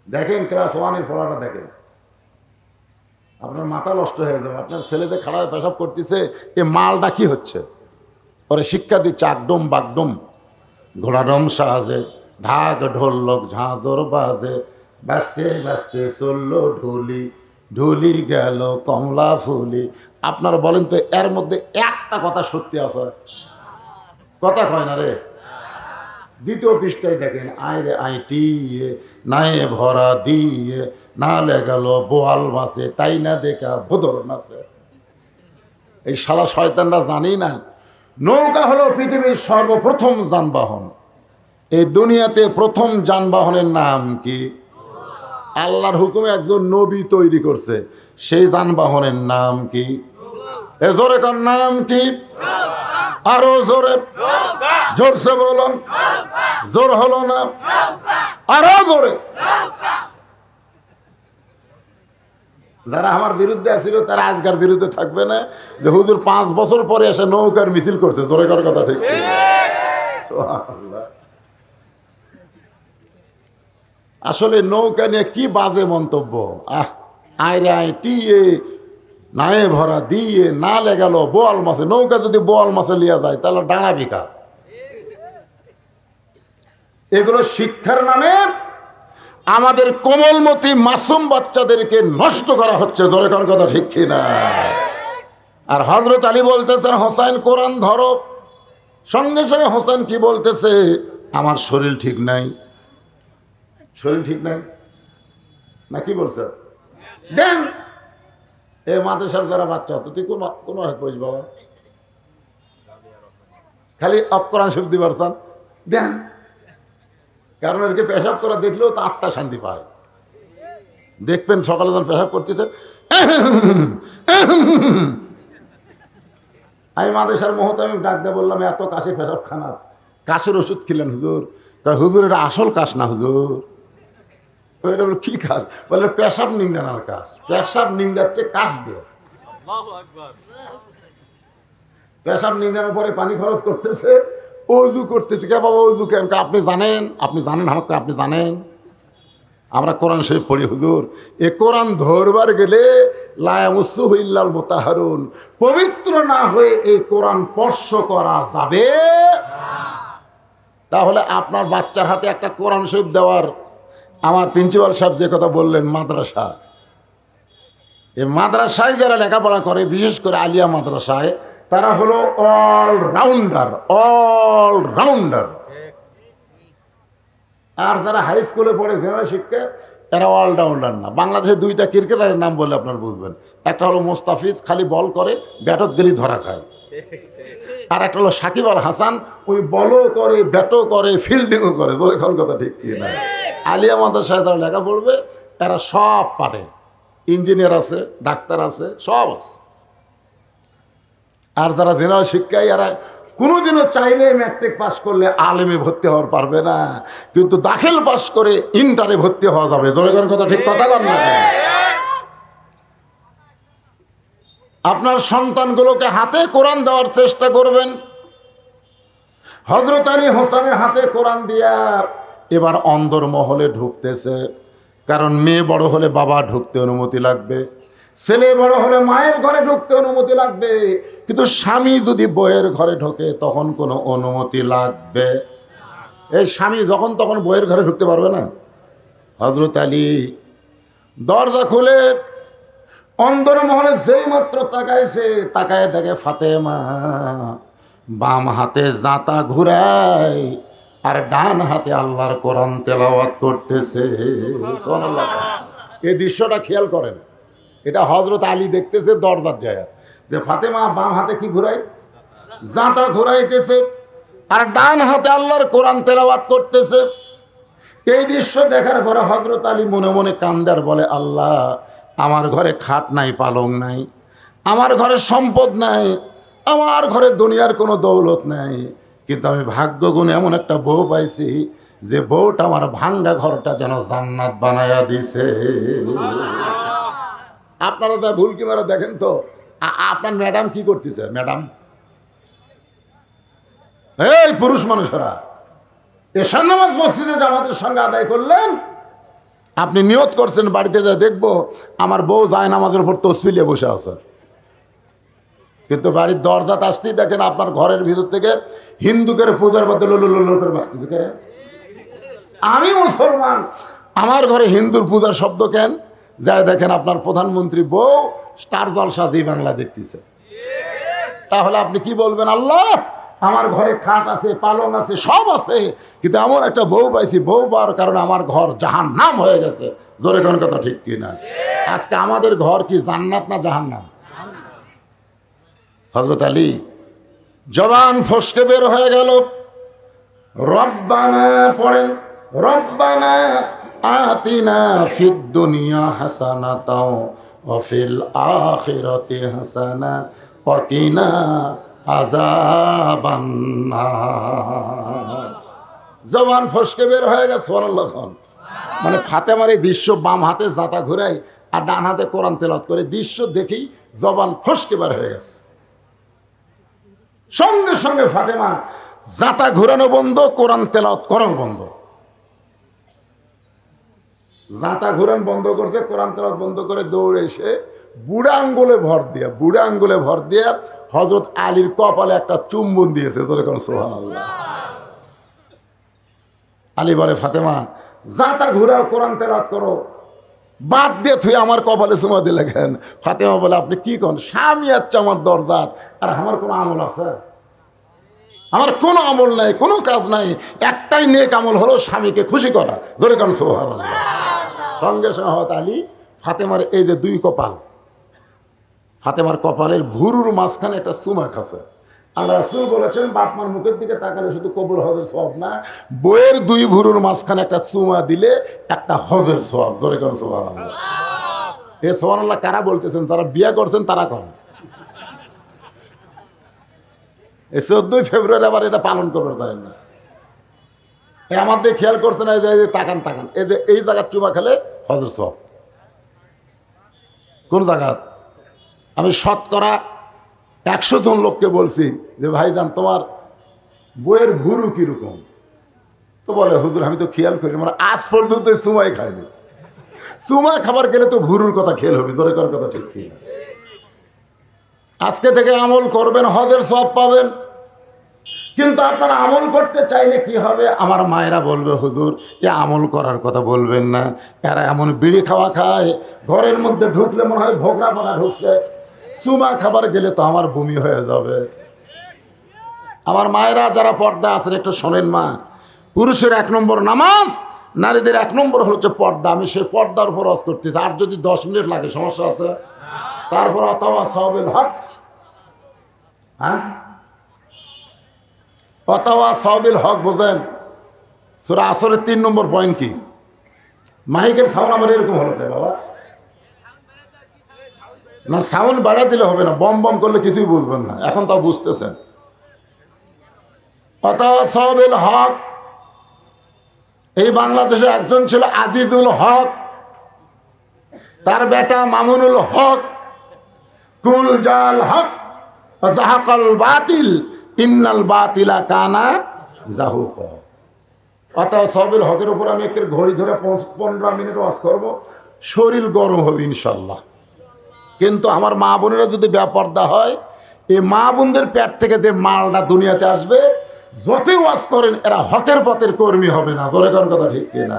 দেখেন ক্লাস 1-এর পড়াটা দেখেন, আপনার মাথা নষ্ট হয়ে যাবে। আপনার ছেলেদের খাড়ায় পেশাব করতেছে, এ মালটা কি হচ্ছে? ওরে শিক্ষা দিচ্ছে আকডম বাগডম, ঘোড়াডম সাজে, ঢাক ঢোলক ঝাঁঝর বাজে, বাজতে বাজতে চললো ঢুলি, ঢুলি গেল কমলা ফুলি। আপনারা বলেন তো, এর মধ্যে একটা কথা সত্যি আছে? কথা কয় না রে। দ্বিতীয় পৃষ্ঠায় দেখেন, আয় রে আইটি নায়ে ভরা দিয়ে, না লেগালো বোয়াল মাছে, তাই না দেখা ভোদর নাচে। এই শালা শয়তানরা জানি না, নৌকা হলো পৃথিবীর সর্বপ্রথম যানবাহন। এই দুনিয়াতে প্রথম যানবাহনের নাম কি? আল্লাহর হুকুমে একজন নবী তৈরি করছে, সেই যানবাহনের নাম কি? এ জোরে কার নাম কি? আরো জোরে, জোরসে বলুন। জোর হলো না, আরো জোরে। যারা আমার বিরুদ্ধে আসছিল তারা আজকার বিরুদ্ধে থাকবে না যে হুজুর 5 বছর পরে এসে নৌকার মিছিল করছে। জোরে করার কথা ঠিক। আসলে নৌকা নিয়ে কি বাজে মন্তব্য। আয় রে আয় টিয়ে নায়ে ভরা দিয়ে, না লেগালো বোয়াল মাছে। নৌকা যদি বোয়াল মাছে লিয়া যায় তাহলে ডানা বিকা। এগুলো শিক্ষার নামে আমাদের কোমলমতি মাসুম বাচ্চাদেরকে নষ্ট করা হচ্ছে। ধরে করার কথা ঠিক কিনা? আর হযরত আলী বলতেছেন, হোসাইন কোরআন ধরো। সঙ্গে সঙ্গে হোসেন কি বলতেছে? আমার শরীর ঠিক নাই। শরীর ঠিক নাই না কি বলছে? দেন এ মাদ্রাসার যারা বাচ্চা হতো, তুই কোন হাত পড়িস বাবা? খালি কোরআন শরীফ দিবার চান, দেন। কারণ এরকে পেশাব করা দেখলেও তো আত্মা শান্তি পায়। দেখবেন সকালে যখন পেশাব করতেছে, আমি মাদ্রাসার মহতামিম ডাক দিয়ে বললাম, এত কাশি পেশাব খানা, কাশের ওষুধ খেলেন হুজুর? হুজুর এটা আসল কাশ না হুজুর। এটা কি কাজ? বলে পেশাব নিংড়ানোর কাজ। পেশাব নিংড়াচ্ছে কাশ দিয়ে। পেশাব নিংড়ানোর পরে পানি খরচ করতেছে, অজু করতেছে। কে বাবা অজু কেন? আপনি জানেন, আপনি জানেন আমাকে, আপনি জানেন আমরা কোরআন শরীফ পড়ি হুজুর। এ কোরআন ধরবার গেলে লা ইয়ামুসসুহু ইল্লাল মুতাহহারুন, পবিত্র না হয়ে এই কোরআন স্পর্শ করা যাবে। তাহলে আপনার বাচ্চার হাতে একটা কোরআন শরীফ দেওয়ার, আমার প্রিন্সিপাল সাহেব যে কথা বললেন, মাদ্রাসা, এই মাদ্রাসায় যারা লেখাপড়া করে, বিশেষ করে আলিয়া মাদ্রাসায়, তারা হলো অলরাউন্ডার, অলরাউন্ডার। আর যারা হাই স্কুলে পড়ে জেনারেল শিক্ষা, এরা অলরাউন্ডার না। বাংলাদেশে 2টা ক্রিকেটারের নাম বললে আপনার বুঝবেন। একটা হলো মোস্তাফিজ, খালি বল করে, ব্যাটত গেলি ধরা খায়। আর একটা হলো সাকিব আল হাসান, ওই বলও করে, ব্যাটও করে, ফিল্ডিংও করে। ধরে খান কথা ঠিক কি না? আলিয়া মাদ্রাসায় যারা লেখা পড়বে তারা সব পারে। ইঞ্জিনিয়ার আছে, ডাক্তার আছে, সব আছে। আর যারা জেনারেল শিক্ষায়, এরা কোনোদিনও চাইলে ম্যাট্রিক পাস করলে আলেমে ভর্তি হওয়ার পারবে না, কিন্তু দাখিল পাস করে ইন্টারে ভর্তি হওয়া যাবে। ধরে কোন কথা ঠিক কথা কর না? আপনার সন্তানগুলোকে হাতে কোরআন দেওয়ার চেষ্টা করবেন। হযরত আলী হোসেনের হাতে কোরআন দিয়া এবার অন্দরমহলে ঢুকতেছে। কারণ মেয়ে বড় হলে বাবা ঢুকতে অনুমতি লাগবে, ছেলে বড় হলে মায়ের ঘরে ঢুকতে অনুমতি লাগবে। কিন্তু স্বামী যদি বইয়ের ঘরে ঢোকে তখন কোনো অনুমতি লাগবে? এই স্বামী যখন তখন বইয়ের ঘরে ঢুকতে পারবে না। হযরত আলী দরজা খুলে অন্দরমহলে যেই মাত্র তাকাইছে, তাকায় দেখে ফাতেমা বাম হাতে জাঁতা ঘুরায় আর ডান হাতে আল্লাহর কোরআন তেলাওয়াত করতেছে। সুবহানাল্লাহ। এই দৃশ্যটা খেয়াল করেন, এটা হযরত আলী দেখতেছে দরজার যায় যে ফাতেমা বাম হাতে কি ঘুরায়, জাঁতা ঘুরাইতেছে আর ডান হাতে আল্লাহর কোরআন তেলাওয়াত করতেছে। এই দৃশ্য দেখার পরে হযরত আলী মনে মনে কান্দার বলে, আল্লাহ, আমার ঘরে খাট নাই, পালং নাই, আমার ঘরে সম্পদ নাই, আমার ঘরে দুনিয়ার কোনো দৌলত নাই, কিন্তু আমি ভাগ্য গুণে এমন একটা বউ পাইছি যে বউটা আমার ভাঙ্গা ঘরটা যেন জান্নাত বানায়া দিছে। আপনারা তা ভুল কি মারা দেখেন তো, আপনার ম্যাডাম কি করতেছে? ম্যাডাম, এই পুরুষ মানুষেরা এশার নামাজ মসজিদে জামাতের সঙ্গে আদায় করলেন, আপনি নিয়ত করছেন বাড়িতে যা দেখবো আমার বউ যায় নামাজের উপর তসবিলিয়ে বসে আছে, কিন্তু বাড়ির দরজাতে আসতেই দেখেন আপনার ঘরের ভিতর থেকে হিন্দুদের পূজার বদলে লোকের বাঁচতেছে। আমি মুসলমান, আমার ঘরে হিন্দুর পূজার শব্দ কেন? যাই দেখেন আপনার প্রধানমন্ত্রী বউ স্টার জলসা জি বাংলা দেখতেছে। তাহলে আপনি কি বলবেন? আল্লাহ, আমার ঘরে খাট আছে, পালং আছে, সব আছে, কিন্তু এমন একটা বউ পাইছি, বউ পাওয়ার কারণে আমার ঘর জাহান্নাম হয়ে গেছে। জোরে কোন কথা ঠিক কিনা? আজকে আমাদের ঘর কি জান্নাত না জাহান্নাম? হযরত আলী জবান ফসকে বের হয়ে গেল, রব্বানা পড়েন, রব্বানা আতিনা ফিদ দুনিয়া হাসানাতাও ওয়া ফিল আখিরাতি হাসানা ওয়া কিনা আযাবান নার। জবান ফসকে বের হয়ে গেছে। সুবহানাল্লাহ। মানে ফাতেমার এই দৃশ্য, বাম হাতে জাঁতা ঘুরাই আর ডান হাতে কোরআন তেলাওয়াত করে, দৃশ্য দেখেই জবান ফসকে বের হয়ে গেছে। সঙ্গে সঙ্গে ফাতেমা জাঁতা ঘুরানো বন্ধ, কোরআন তেলাওয়াত করাও বন্ধ। জাঁতা ঘুরান বন্ধ করছে, কোরআন তেলাওয়াত বন্ধ করে দৌড়ে এসে বুড়া আঙ্গুলে ভর দিয়া হযরত আলীর কপালে একটা চুম্বন দিয়েছে। সুবহানাল্লাহ। আলী বলে, ফাতেমা জাঁতা ঘুরাও, কোরআন তেলাওয়াত করো, বাদ দিয়ে তুই আমার কপালে চুমা দিলে কেন? ফাতেমা বলে, আপনি কি করেন? স্বামী আছে আমার দরজাত, আর আমার কোনো আমল আছে? আমার কোনো আমল নাই, কোনো কাজ নাই, একটাই নেক আমল হলো স্বামীকে খুশি করা। ধরে কেন? সুবহানাল্লাহ। সঙ্গে সঙ্গে হযরত আলী ফাতেমার এই যে দুই কপাল, ফাতেমার কপালের ভুরুর মাঝখানে একটা চুমা খাচ্ছে। আল্লাহ রাসূল বলেছেন, বাপমার মুখের দিকে তাকালে শুধু কবুল হজের সওয়াব না, বইয়ের দুই ভুরুর মাঝখানে একটা চুমা দিলে একটা হজের সওয়াব। ধরে কেন? সুবহানাল্লাহ। এই সুবহানাল্লাহ কারা বলতেছেন? যারা বিয়ে করছেন তারা করেন। এই 14 ফেব্রুয়ারি আবার এটা পালন করবে তাই না? আমাদের খেয়াল করছে না? যে তাকান, এই যে এই জায়গার চুমা খেলে হজর সব। কোন জায়গা? আমি শতকরা 100 জন লোককে বলছি যে ভাইজান তোমার বইয়ের ভুরু কিরকম? তো বলে, হুজুর আমি তো খেয়াল করি, মানে আজ পর্যন্ত চুমাই খাইনি। চুমা খাবার গেলে তো ভুরুর কথা খেয়াল হবে। জোরে করার কথা ঠিক কিনা? আজকে থেকে আমল করবেন, হজের সওয়াব পাবেন। কিন্তু আপনারা আমল করতে চাইলে কি হবে? আমার মায়েরা বলবে, হুজুর এ আমল করার কথা বলবেন না, এরা এমন বিড়ি খাওয়া খায়, ঘরের মধ্যে ঢুকলে মনে হয় ভোগরা পানা ঢুকছে, চুমা খাবার গেলে তো আমার বমি হয়ে যাবে। আমার মায়েরা যারা পর্দা আছেন একটু শোনেন। মা, পুরুষের 1 নম্বর নামাজ, নারীদের 1 নম্বর হচ্ছে পর্দা। আমি সেই পর্দার উপর ওয়াজ করতেছি। আর যদি 10 মিনিট লাগে সমস্যা আছে? তারপর অথবা সাওবিল হক, হ্যাঁ, অথবা সাওবিল হক বোঝেন? সূরা আসরের 3 নম্বর পয়েন্ট কি? মাইকের সাউন্ড আমার এরকম হলো তাই বাবা? না, সাউন্ড বাড়া দিলে হবে না, বম বম করলে কিছুই বুঝবেন না। এখন তাও বুঝতেছেন। অথবা সাওবিল হক, এই বাংলাদেশে একজন ছিল আজিজুল হক, তার বেটা মামুনুল হক। কুল জাল হক জাহাকাল বাতিল ইন্নাল বাতিলা কানা জাহুক। অর্থাৎ সাওবিল হকের উপর আমি একটা ঘড়ি ধরে 15 মিনিট ওয়াজ করবো, শরীর গরম হবে ইনশাল্লাহ। কিন্তু আমার মা বোনেরা যদি বেপর্দা হয়, এই মা বোনদের পেট থেকে যে মালটা দুনিয়াতে আসবে, যতই ওয়াজ করেন এরা হকের পথের কর্মী হবে না। জোরে কোন কথা ঠিক কিনা?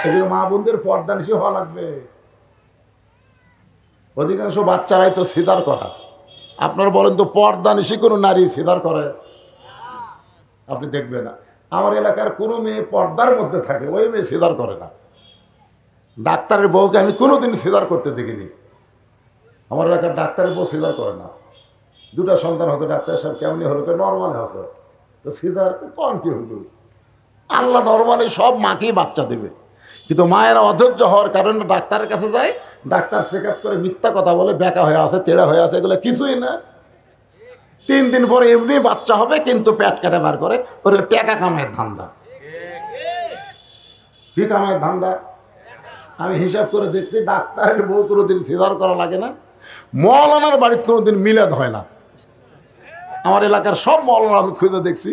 এই যে মা বোনদের পর্দানিশী হওয়া লাগবে। অধিকাংশ বাচ্চারাই তো সিজার করা। আপনার বলেন তো পর্দানিশী কোনো নারী সিজার করে? আপনি দেখবেন না। আমার এলাকার কোনো মেয়ে পর্দার মধ্যে থাকে, ওই মেয়ে সিজার করে না। ডাক্তারের বউকে আমি কোনোদিন সিজার করতে দেখিনি। আমার এলাকার ডাক্তারের বউ সিজার করে না। দুটা সন্তান হতো, ডাক্তার সাহেব কেমনি হলো, নর্মালে হতো। তো সিজার কন কি হতো? আল্লাহ নর্মালি সব মাকেই বাচ্চা দেবে, কিন্তু মায়েরা অধৈর্য হওয়ার কারণে ডাক্তারের কাছে যায়। ডাক্তার চেক আপ করে মিথ্যা কথা বলে, বেকা হয়ে আছে, তেড়া হয়ে আছে, এগুলো কিছুই না। 3 দিন পরে এমনি বাচ্চা হবে, কিন্তু পেট কেটে বার করে। ওর টাকা কামায় ধান্দা। কি কামায় ধান্দা? আমি হিসাব করে দেখছি, ডাক্তারের বউ কোনোদিন সিজার করা লাগে না। মৌলানার বাড়িতে কোনোদিন মিলাদ হয় না। আমার এলাকার সব মৌলানা আমি খুঁজে দেখছি,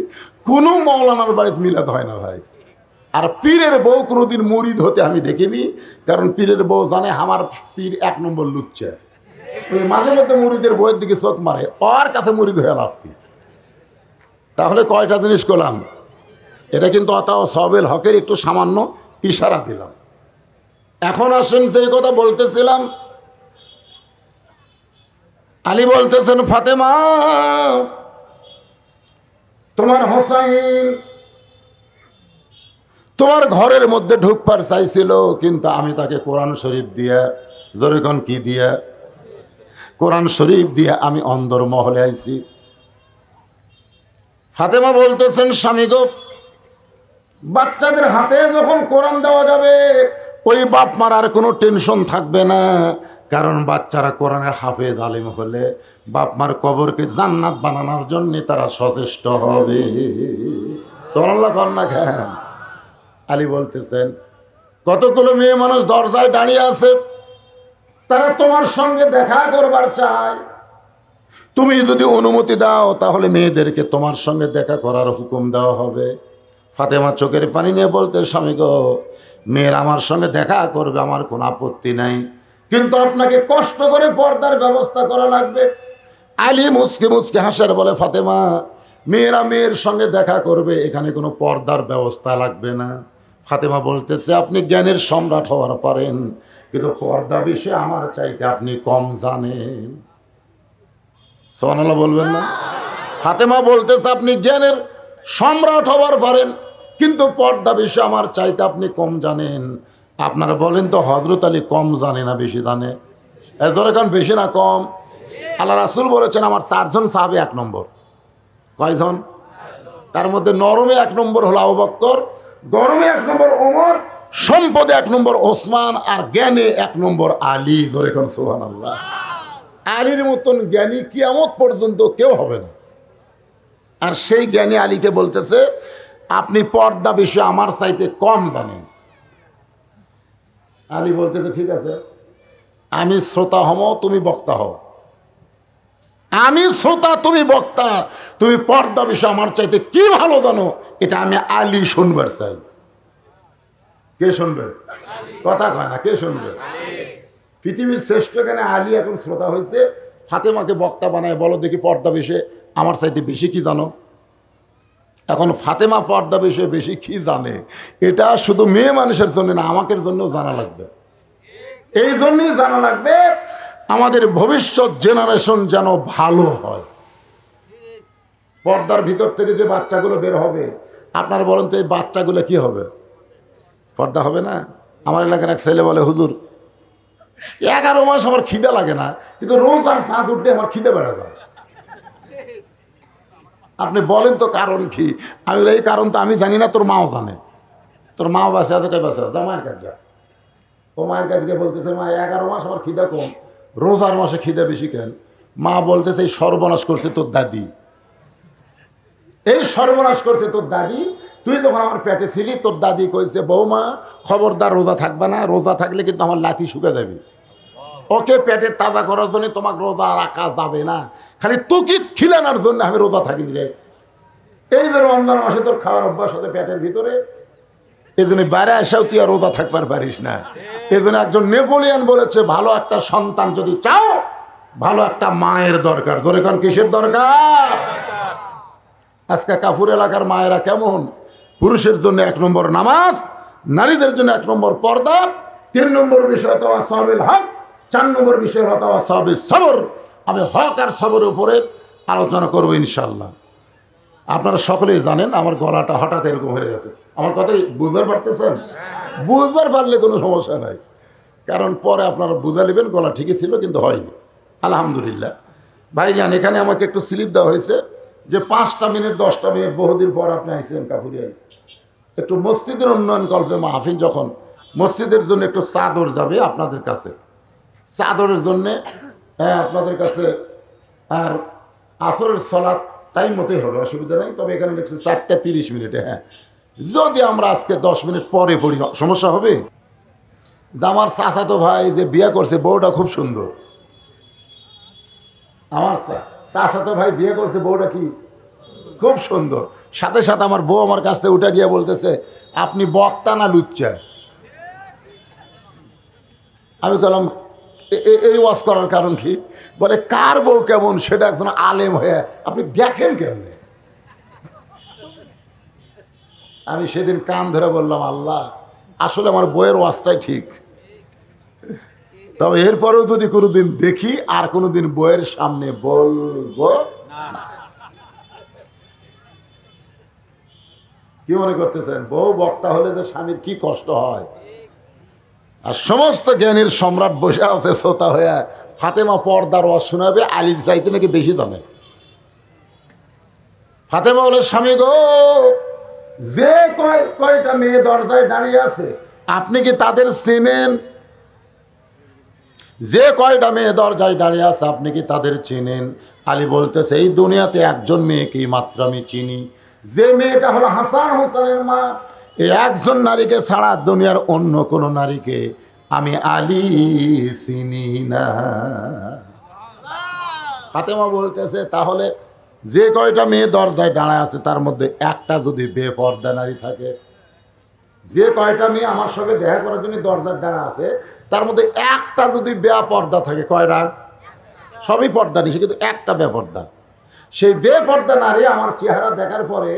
কোনো মৌলানার বাড়িতে মিলাদ হয় না ভাই। আর পীরের বউ কোনোদিন মুরিদ হতে আমি দেখিনি, কারণ পীরের বউ জানে আমার পীর 1 নম্বর লুচ্চা। ওই মাঝে মধ্যে মুরিদের বউয়ের দিকে চোখ মারে, ওর কাছে মুরিদ হয়ে লাভ কি? তাহলে কয়টা জিনিস করলাম? এটা কিন্তু অতাও সবেল হকের একটু সামান্য ইশারা দিলাম। এখন আসেন সেই কথা বলতেছিলাম। আলী বলতেছেন, ফাতেমা তোমার হোসাইন তোমার ঘরের মধ্যে ঢুকবার চাইছিল, কিন্তু আমি তাকে কোরআন শরীফ দিয়ে, জোরেখন কি দিয়ে, কোরআন শরীফ দিয়ে আমি অন্দর মহলে আইছি। ফাতেমা বলতেছেন, স্বামী গো, বাচ্চাদের হাতে যখন কোরআন দেওয়া যাবে, ওই বাপ মার আর কোনো টেনশন থাকবে না, কারণ বাচ্চারা কোরআনের হাফেজ আলিম হলে বাপ মার কবরকে জান্নাত বানানোর জন্য তারা সচেষ্ট হবে। সুবহানাল্লাহ কন্যা খান। আলী বলতেছেন, কতগুলো মেয়ে মানুষ দরজায় দাঁড়িয়ে আছে, তারা তোমার সঙ্গে দেখা করবার চায়। তুমি যদি অনুমতি দাও, তাহলে মেয়েদেরকে তোমার সঙ্গে দেখা করার হুকুম দেওয়া হবে। ফাতেমা চোখের পানি নিয়ে বলতে, স্বামী গো, মেয়ের আমার সঙ্গে দেখা করবে, আমার কোনো আপত্তি নাই, কিন্তু আপনাকে কষ্ট করে পর্দার ব্যবস্থা করা লাগবে। আলী মুসকে মুসকে হাসার বলে, ফাতেমা, মেয়েরা মেয়ের সঙ্গে দেখা করবে, এখানে কোনো পর্দার ব্যবস্থা লাগবে না। ফাতেমা বলতেছে, আপনি জ্ঞানের সম্রাট হওয়ার পারেন, কিন্তু পর্দা বিষয়ে আমার চাইতে আপনি কম জানেন। সুবহানাল্লাহ বলবেন না? ফাতেমা বলতেছে, আপনি জ্ঞানের সম্রাট হবার পারেন, কিন্তু পর্দা বিষয়ে আমার চাইতে আপনি কম জানেন। আপনারা বলেন তো, হজরত আলী কম জানে না বেশি জানে? এজরে খান বেশি না কম? আল্লাহ রাসূল বলেছেন, আমার 4 জন সাহাবী 1 নম্বর। কয়জন? তার মধ্যে নরমে 1 নম্বর হলো আবু বকর, গরমে 1 নম্বর ওমর, সম্পদে 1 নম্বর ওসমান, আর জ্ঞানে 1 নম্বর আলী। ধরে কোন সুবহানাল্লাহ। আলীর মতন জ্ঞানী কিয়ামত পর্যন্ত কেউ হবে না। আর সেই জ্ঞানী আলীকে বলতেছে, আপনি পর্দা বিষয়ে আমার চাইতে কম জানেন। আলী বলতেছে, ঠিক আছে, আমি শ্রোতা হও, তুমি বক্তা হও। আমি শ্রোতা, তুমি বক্তা, তুমি পর্দা বিষয়ে আমার চাইতে কি ভালো জানো, এটা আমি আলী শুনবার চাই। কে শুনবে? কথা কয় না, কে শুনবে? পৃথিবীর শ্রেষ্ঠ জ্ঞানে আলী এখন শ্রোতা হয়েছে। ফাতেমাকে বক্তা বানায়, বলো দেখি পর্দা বিষয়ে আমার চাইতে বেশি কি জানো। এখন ফাতেমা পর্দা বিষয়ে বেশি কি জানে, এটা শুধু মেয়ে মানুষের জন্য না, আমাদের জন্যও জানা লাগবে। এই জন্যই জানা লাগবে, আমাদের ভবিষ্যৎ জেনারেশন যেন ভালো হয়। পর্দার ভিতর থেকে যে বাচ্চাগুলো বের হবে, আপনারা বলেন তো, এই বাচ্চাগুলো কি হবে? পর্দা হবে না? আমার এলাকার এক ছেলে বলে, হুজুর 11 মাস আমার খিদে লাগে না, কিন্তু রোজ আর চাঁদ উঠলে আমার খিদে বেড়ে যায়। আপনি বলেন তো কারণ কি? আমি বলি, এই কারণ তো আমি জানি না, তোর মাও জানে। তোর মাও বাসে আছে, কে বাসে আছে? মায়ের কাছে যা। ও মায়ের কাছে গিয়ে বলতেছে, মা 11 মাস আমার খিদে কম, রোজার মাসে খিদে বেশি কেন? মা বলতেছে, এই সর্বনাশ করছে তোর দাদি, এই সর্বনাশ করছে তোর দাদি। তুই যখন আমার পেটে ছিলি, তোর দাদি কইছে, বৌমা খবরদার রোজা থাকবে না, রোজা থাকলে কিন্তু আমার লাথি শুকে যাবে। ওকে পেটে তাজা করার জন্য তোমাকে রোজা রাখা যাবে না, খালি তুকি খিলানোর জন্য আমি রোজা থাকি রে। এই যে রমজান মাসে তোর খাওয়ার অভ্যাস হতে পেটের ভিতরে, এই জন্য বাইরে আসাও তুই আর রোজা থাকবার পারিস না। এই জন্য একজন নেপোলিয়ান বলেছে, ভালো একটা সন্তান যদি চাও, ভালো একটা মায়ের দরকার। ধরে কোন কিসের দরকার? আজকে কাপুর এলাকার মায়েরা কেমন? পুরুষের জন্য 1 নম্বর নামাজ, নারীদের জন্য 1 নম্বর পর্দা, 3 নম্বর বিষয় হতো সাবিল হক, 4 নম্বর বিষয় হতো সাবিল সবর। আমি হক আর সবরের উপরে আলোচনা করব ইনশাআল্লাহ। আপনারা সকলেই জানেন আমার গলাটা হঠাৎ এরকম হয়ে গেছে। আমার কথা বুঝবার পারতেছেন? বুঝবার পারলে কোনো সমস্যা নাই, কারণ পরে আপনারা বুঝা নেবেন গলা ঠিকই ছিল কিন্তু হয়নি। আলহামদুলিল্লাহ। ভাইজান, এখানে আমাকে একটু স্লিপ দেওয়া হয়েছে যে 5টা মিনিট 10টা মিনিট বহুদিন পর আপনি আইসেন কাপুরিয়ায়, একটু মসজিদের উন্নয়ন কল্পে মাহফিল, যখন মসজিদের জন্য একটু চাদর যাবে আপনাদের কাছে, চাদরের জন্যে আপনাদের কাছে, আর আসরের সলাৎ টাইম মতোই হবে, অসুবিধা নেই। তবে এখানে লিখছে 4টা 30 মিনিটে। হ্যাঁ, যদি আমরা আজকে 10 মিনিট পরে পড়ি সমস্যা হবে? যে আমার চাচাতো ভাই যে বিয়ে করছে বউটা খুব সুন্দর, আমার চাচাতো ভাই বিয়ে করছে বউটা কি খুব সুন্দর। সাথে সাথে আমার বউ আমার কাছ থেকে উঠে গিয়ে বলতেছে, আপনি বক্তা না লুচ্চা? আমি বললাম এই ওয়াজ করার কারণ কি? বলে কার বউ কেমন সেটা একজন আলেম হয়ে আপনি দেখেন কেমনে। আমি সেদিন কান ধরে বললাম, আল্লাহ, আসলে আমার বউয়ের ওয়াজটাই ঠিক, তবে এরপরেও যদি কোনোদিন দেখি আর কোনোদিন বউয়ের সামনে বলবো না। কি মনে করতেছেন? বউ বক্তা হলে যে স্বামীর কি কষ্ট হয়। আর সমস্ত জ্ঞানীর সম্রাট বসে আছে শ্রোতা হয়ে, ফাতেমা পর্দার ওয়াজ শোনাবে, আলীর চাইতে নাকি বেশি জানে। ফাতেমা বলে, স্বামী গো, যে কয়টা মেয়ে দরজায় দাঁড়িয়ে আছে আপনি কি তাদের চেনেন? যে কয়টা মেয়ে দরজায় দাঁড়িয়ে আছে আপনি কি তাদের চেনেন? আলী বলতেছে, এই দুনিয়াতে একজন মেয়েকেই মাত্র আমি চিনি, যে মেয়েটা হলো হাসান হোসেনের মা। এই একজন নারীকে ছাড়া দুনিয়ার অন্য কোনো নারীকে আমি আলী চিনি না। ফাতেমা বলতেছে, তাহলে যে কয়টা মেয়ে দরজায় দাঁড়ায় আছে তার মধ্যে একটা যদি বেপর্দা নারী থাকে, যে কয়টা মেয়ে আমার সঙ্গে দেখা করার জন্য দরজার দাঁড়া আছে তার মধ্যে একটা যদি বেপর্দা থাকে, কয়টা? সবই পর্দা নিছে, কিন্তু একটা বেপর্দা। সেই বেপর্দা নারী আমার চেহারা দেখার পরে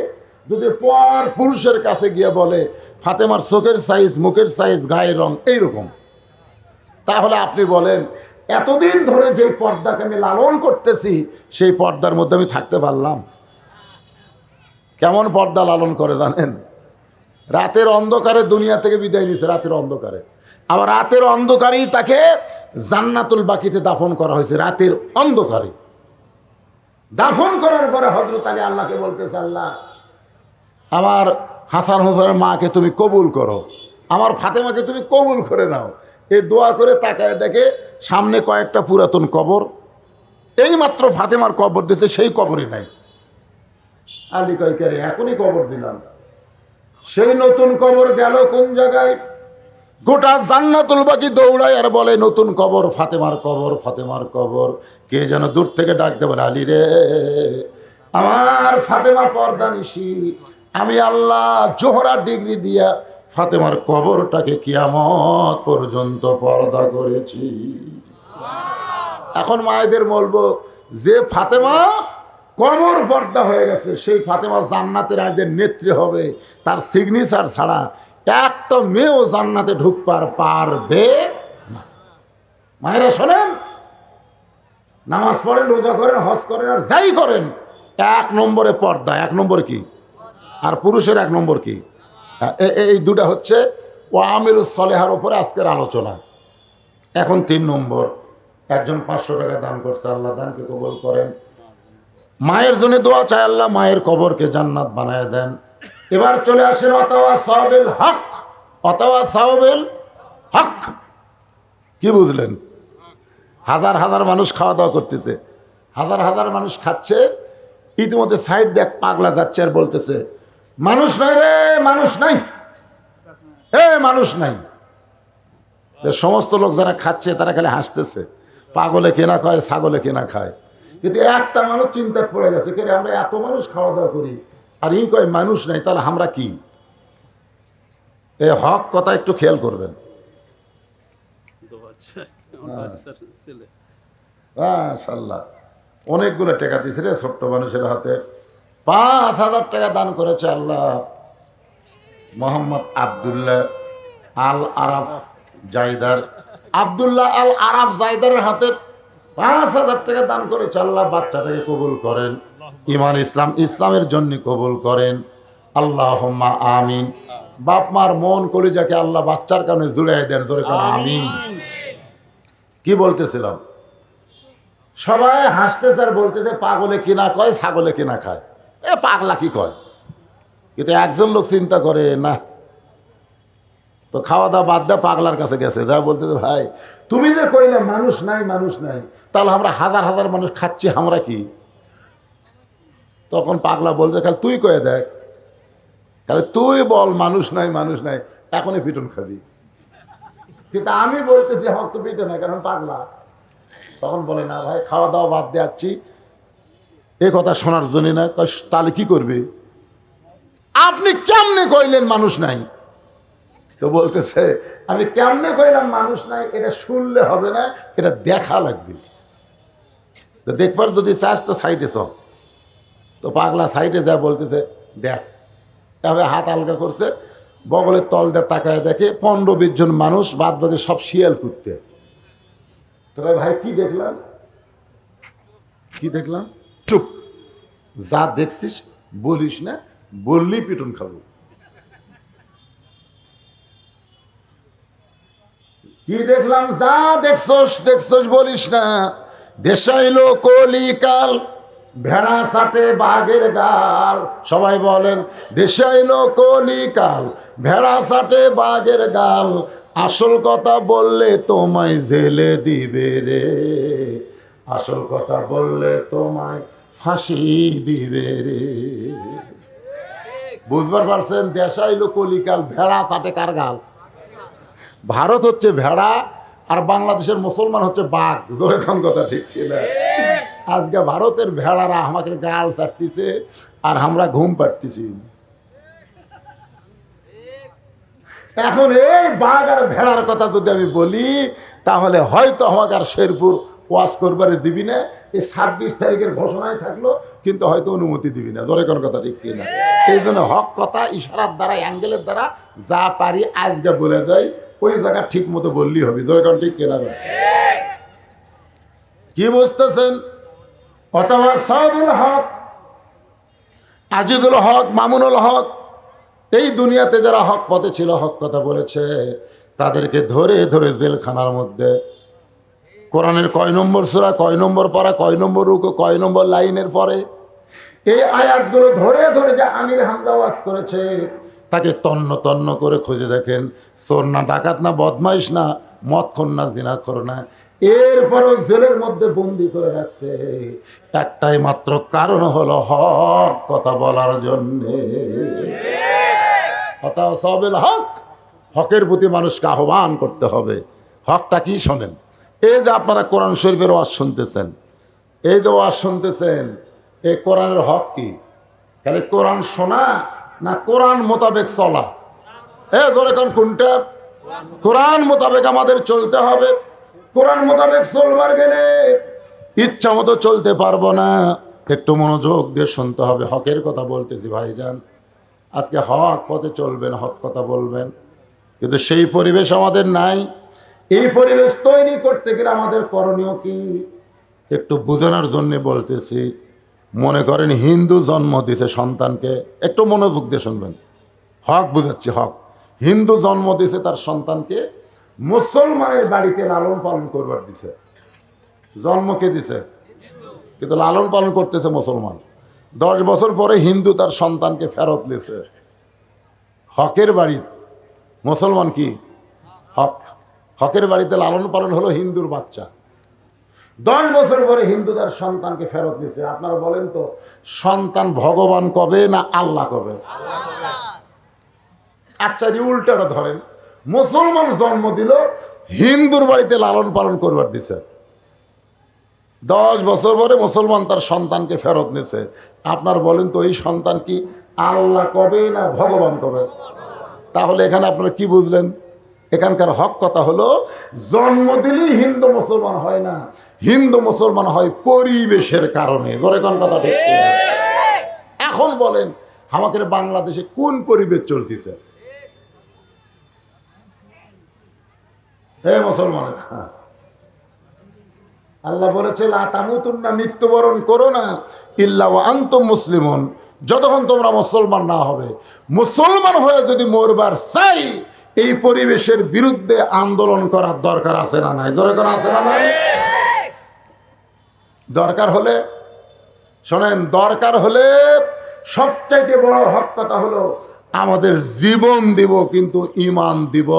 যদি পর পুরুষের কাছে গিয়ে বলে ফাতেমার চোখের সাইজ, মুখের সাইজ, গায়ের রং এইরকম, তাহলে আপনি বলেন এতদিন ধরে যে পর্দাকে আমি লালন করতেছি সেই পর্দার মধ্যে আমি থাকতে পারলাম? কেমন পর্দা লালন করে জানেন? রাতের অন্ধকারে দুনিয়া থেকে বিদায় নিয়েছে, রাতের অন্ধকারে। আবার রাতের অন্ধকারেই তাকে জান্নাতুল বাকিতে দাফন করা হয়েছে, রাতের অন্ধকারে দাফন করার পরে হযরত আলী আল্লাহকে বলতেছে, আল্লাহ, আমার হাসান হোসেনের মাকে তুমি কবুল করো, আমার ফাতেমাকে তুমি কবুল করে নাও। এই দোয়া করে তাকায় দেখে সামনে কয়েকটা পুরাতন কবর, এই মাত্র ফাতেমার কবর দিয়েছে, সেই কবরই নাই। আলী কয়, কে রে, এখনই কবর দিলাম। সেই নতুন কবর গেল কোন জায়গায়? গোটা জান্নাতুল বাকি দৌড়ায় আর বলে, নতুন কবর, ফাতেমার কবর, ফাতেমার কবর। কে যেন দূর থেকে ডাকতে বলে, আলী রে, আমার ফাতেমা পর্দা নিশি, আমি আল্লাহ জোহরা ডিগ্রি দিয়া ফাতেমার কবরটাকে কিয়ামত পর্যন্ত পর্দা করেছি। এখন মায়েদের বলবো, যে ফাতেমা কবর পর্দা হয়ে গেছে সেই ফাতেমা জান্নাতের আইদের নেত্রী হবে, তার সিগনেচার ছাড়া একটা মেয়েও জান্নাতে ঢুকবার পারবে না। মায়েরা শোনেন, নামাজ পড়েন, রোজা করেন, হজ করেন, আর যাই করেন, 1 নম্বরে পর্দা। 1 নম্বর কি? আর পুরুষের 1 নম্বর কি? এই দুটা হচ্ছে ও আমিরুস সলেহার ওপরে আজকের আলোচনা। এখন 3 নম্বর, একজন 500 টাকা দান করছে, আল্লাহ দানকে কবুল করেন। মায়ের জন্য দোয়া চাই, আল্লাহ মায়ের কবরকে জান্নাত বানায় দেন। এবার চলে আসেন অতাওয়া সাওবিল হক। অতাওয়া সাওবিল হক কি বুঝলেন? হাজার হাজার মানুষ খাওয়া দাওয়া করতেছে, হাজার হাজার মানুষ খাচ্ছে, ইতিমধ্যে সাইড দেখ পাগলা যাচ্ছে আর বলতেছে, মানুষ নাই রে, মানুষ নাই, মানুষ নাই। সমস্ত লোক যারা খাচ্ছে তারা খালি হাসতেছে, পাগলে কেনা খায়, ছাগলে কেনা খায়। কিন্তু একটা মানুষ চিন্তায় পড়ে গেছে, কে আমরা এত মানুষ খাওয়া দাওয়া করি আর এই কয় মানুষ নাই, তাহলে আমরা কি? এই হক কথা একটু খেয়াল করবেন। মাশাআল্লাহ, অনেকগুলো টাকা দিয়েছে রে ছোট্ট মানুষের হাতে। 5,000 টাকা দান করেছে আল্লাহ। মোহাম্মদ আব্দুল্লাহ আল আরাফ জায়দার, আব্দুল্লাহ আল আরাফ জায়দারের হাতে 5,000 টাকা দান করে আল্লাহ বাচ্চাটাকে কবুল করেন, ইমান ইসলাম ইসলামের জন্য কবুল করেন। আল্লাহুম্মা আমিন। বাপ মার মন কলিজাকে আল্লাহ বাচ্চার কারণে জুড়ে দেন, জোরে করে আমিন। কি বলতেছিলাম, সবাই হাসতেছে আর বলতেছে পাগলে কিনা কয় ছাগলে কিনা খায়, এ পাগলা কি কয়। কিন্তু একজন লোক চিন্তা করে না, তো খাওয়া দাওয়া বাদ দেওয়া পাগলার কাছে গেছে, যা বলতেছে ভাই তুমি যে কইলে মানুষ নাই মানুষ নাই, তাহলে আমরা হাজার হাজার মানুষ খাচ্ছি, আমরা কি? তখন পাগলা বলছে খালি তুই কয়ে দেখ, তাহলে তুই বল মানুষ নাই মানুষ নাই, এখনই পিটন খাবি। কিন্তু আমি বলতেছি হক তো পিটে না, কারণ পাগলা। তখন বলে না ভাই খাওয়া দাওয়া বাদ দিয়ে যাচ্ছি, এ কথা শোনার জন্য না। তাহলে কি করবে? আপনি কেমনে কইলেন মানুষ নাই? তো বলতেছে আমি কেমনে কইলাম মানুষ নাই, এটা শুনলে হবে না, এটা দেখা লাগবে। তো দেখবার যদি চাস তো সাইডে চ। তো পাগলা সাইডে যা বলতেছে দেখ, তবে হাত আলগা করছে, বগলের তল দিয়ে তাকায় দেখে 15-20 জন মানুষ, বাদ বাকি সব শিয়াল কুত্তে। তবে ভাই কি দেখলাম, কি দেখলাম? চুপ, যা দেখছিস বলিস না, বললেই পিটন খাবো। কি দেখলাম? যা দেখছস দেখছস বলিস না। দেশাইলো কলিকাল, ভেড়া সাটে বাঘের গাল। সবাই বলেন দেশাইলো কলিকাল, ভেড়া সাটে বাঘের গাল। আসল কথা বললে তোমায় জেলে দিবে রে, আসল কথা বললে তোমায় ফাঁসি দিবে রে। বুঝবার পারছেন? দেশাইলো কলিকাল, ভেড়া সাটে কার গাল? ভারত হচ্ছে ভেড়া আর বাংলাদেশের মুসলমান হচ্ছে বাঘ। জোরে খান কথা ঠিক কিনা? আজকে ভারতের ভেড়ারা আমাকে গাল চাটতেছে আর আমরা ঘুম পাড়তেছি। এখন এই বাঘ আর ভেড়ার কথা যদি আমি বলি, তাহলে হয়তো আমাকে আর শেরপুর ওয়াজ করবারে দিবি না। এই 26 তারিখের ঘোষণায় থাকলো, কিন্তু হয়তো অনুমতি দিবি না। জোরে কোন কথা ঠিক কিনা? এই জন্য হক কথা ইশারার দ্বারা, অ্যাঙ্গেলের দ্বারা যা পারি আজকে বলে যাই, ওই জায়গা ঠিক মতো বললেই হবে। জোরে কোন ঠিক কিনা? কি বুঝতেছেন? অথবা সাহেবুল হক, আজিদুল হক, মামুনুল হক, এই দুনিয়াতে যারা হক পথে ছিল, হক কথা বলেছে, তাদেরকে ধরে ধরে জেলখানার মধ্যে কোরআনের কয় নম্বর সূরা, কয় নম্বর পারা, কয় নম্বর রুকু, কয় নম্বর লাইনের পরে এই আয়াতগুলো ধরে ধরে যে আমির হামজা ওয়াজ করেছে, তাকে তন্ন তন্ন করে খুঁজে দেখেন। চোর না, ডাকাত না, বদমাইশ না, মদখোর না, জিনাখোর না, এরপরও জেলের মধ্যে বন্দি করে রাখছে একটাই মাত্র কারণ হলো হক কথা বলার জন্যে। হক, হকের প্রতি মানুষকে আহ্বান করতে হবে। হকটা কি শোনেন? এই যে আপনারা কোরআন শরীফের ওয়াজ শুনতেছেন, এই যে ওয়াজ শুনতেছেন, এই কোরআনের হক কি? খালি কোরআন শোনা না কোরআন মোতাবেক চলা? ধরে কোনটা? কোরআন মোতাবেক আমাদের চলতে হবে। কোরআন মোতাবেক চলবার গেলে ইচ্ছা মতো চলতে পারবো না, একটু মনোযোগ দিয়ে শুনতে হবে। হকের কথা বলতেছি ভাইজান, আজকে হক পথে চলবেন, হক কথা বলবেন, কিন্তু সেই পরিবেশ আমাদের নাই। এই পরিবেশ তৈরি করতে গেলে আমাদের করণীয় কি একটু বোঝানোর জন্য বলতেছি। মনে করেন হিন্দু জন্ম দিছে সন্তানকে, একটু মনোযোগ দিয়ে শুনবেন, হক বুঝাচ্ছি, হক। হিন্দু জন্ম দিছে তার সন্তানকে, মুসলমানের বাড়িতে লালন পালন করবার দিছে। জন্মকে দিছে, কিন্তু লালন পালন করতেছে মুসলমান। 10 বছর পরে হিন্দু তার সন্তানকে ফেরত দিয়েছে হকের বাড়ি। মুসলমান কি? হক। হকের বাড়িতে লালন পালন হলো হিন্দুর বাচ্চা। 10 বছর পরে হিন্দু তার সন্তানকে ফেরত দিচ্ছে। আপনারা বলেন তো, সন্তান ভগবান কবে না আল্লাহ কবে? আচ্ছা, উল্টাটা ধরেন, মুসলমান জন্ম দিল, হিন্দুর বাড়িতে লালন পালন করবার দিছে। 10 বছর পরে মুসলমান তার সন্তানকে ফেরত নিছে। আপনার বলেন তো, এই সন্তান কি আল্লাহ কবে না ভগবান কবে? তাহলে এখানে আপনারা কি বুঝলেন? এখানকার হক কথা হলো, জন্ম দিলেই হিন্দু মুসলমান হয় না, হিন্দু মুসলমান হয় পরিবেশের কারণে। ধরে কোন কথা ঠিক? এখন বলেন আমাদের বাংলাদেশে কোন পরিবেশ চলতেছে? হে মুসলমানের, আল্লাহ বলেছে লা তামুতুন্না, মৃত্যুবরণ করো না ইল্লা ওয়া আনতুম মুসলিমুন, যতক্ষণ তোমরা মুসলমান না হবে। মুসলমান হয়ে যদি মরবার চাই, এই পরিবেশের বিরুদ্ধে আন্দোলন করার দরকার আছে না নাই? দরকার আছে না নাই? দরকার হলে শোনেন, দরকার হলে সবচাইতে বড় হক কথা হলো আমাদের জীবন দিব, কিন্তু ঈমান দিব।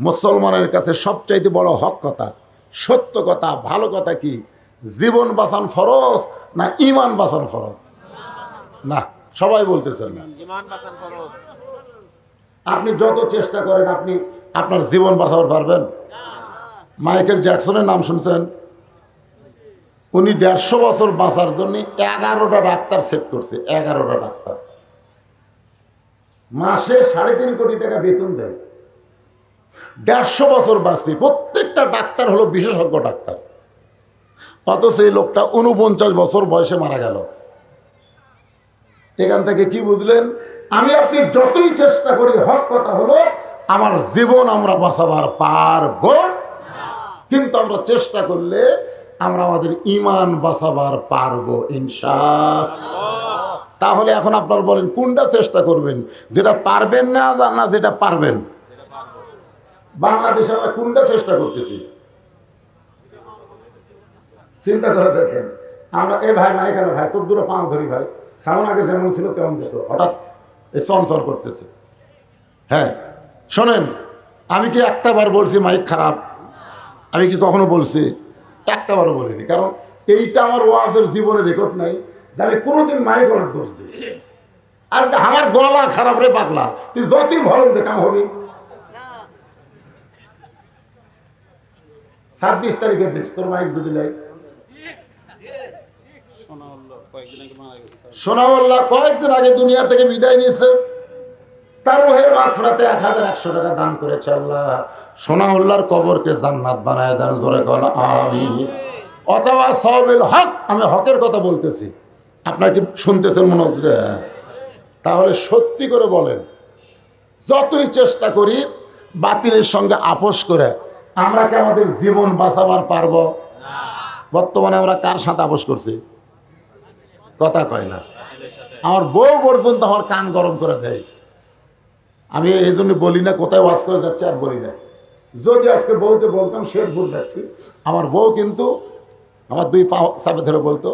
মুসলমানের কাছে সবচাইতে বড় হক কথা, সত্য কথা, ভালো কথা কি? জীবন বাঁচান ফরজ না ঈমান বাঁচান ফরজ? না, সবাই বলতেছেন না। আপনি যত চেষ্টা করেন, আপনি আপনার জীবন বাঁচাতে পারবেন? মাইকেল জ্যাকসনের নাম শুনছেন? উনি 150 বছর বাঁচার জন্য 11টা ডাক্তার সেট করছে। 11টা ডাক্তার মাসে 3.5 কোটি টাকা বেতন দেয়। 150 বছর বাঁচবে। প্রত্যেকটা ডাক্তার হলো বিশেষজ্ঞ ডাক্তার, অথচ এই লোকটা 49 বছর বয়সে মারা গেল। এখান থেকে কি বুঝলেন? আমি আপনি যতই চেষ্টা করি, হক কথা হলো আমার জীবন আমরা বাঁচাবার পারবো, কিন্তু আমরা চেষ্টা করলে আমরা আমাদের ঈমান বাঁচাবার পারবো ইনশাআল্লাহ। তাহলে এখন আপনারা বলেন কোনটা চেষ্টা করবেন? যেটা পারবেন না, না যেটা পারবেন? বাংলাদেশে আমরা কোনটা চেষ্টা করতেছি? চিন্তা করে দেখেন। আমরা এ ভাই মাইকেল ভাই, তোর দুটো পাও ধরি ভাই, সামনে আগে যেমন ছিল তেমন যেত, হঠাৎ এ চঞ্চল করতেছে। হ্যাঁ শোনেন, আমি কি একটা বার বলছি মাইক খারাপ? আমি কি কখনো বলছি? একটা বারও বলিনি, কারণ এইটা আমার ওয়াজের জীবনে রেকর্ড নাই যে আমি কোনোদিন মাইক গলার দোষ দিই। আর আমার গলা খারাপ রে পাগলা, তুই যতই ভরম দে কাম হবি। 26 তারিখে দেশ তোর মাইক যদি লাই। সোনাউল্লাহ কয়েকদিন আগে দুনিয়া থেকে বিদায় নিয়েছে। তার রুহের মাগফিরাতে 1100 টাকা দান করেছে আল্লাহ। সোনাউল্লাহর কবরকে জান্নাত বানায় দেন, জোরে বল আমিন। অথবা সওয়াবিল হক, আমি হকের কথা বলতেছি, আপনার কি শুনতেছেন মনে হচ্ছে? তাহলে সত্যি করে বলেন, যতই চেষ্টা করি বাতিলের সঙ্গে আপোষ করে আমরা কি আমাদের জীবন বাঁচাবার পারবো? বর্তমানে আমরা কার সাথে আপোষ করছি? কথা কয় না। আমার বউ পর্যন্ত আমার কান গরম করে দেয়। আমি এই জন্য বলি না কোথায় ওয়াজ করে যাচ্ছে, আর বলি না। যদি আজকে বউকে বলতাম শেরপুর যাচ্ছি, আমার বউ কিন্তু আমার 2 পা চাপে ধরে বলতো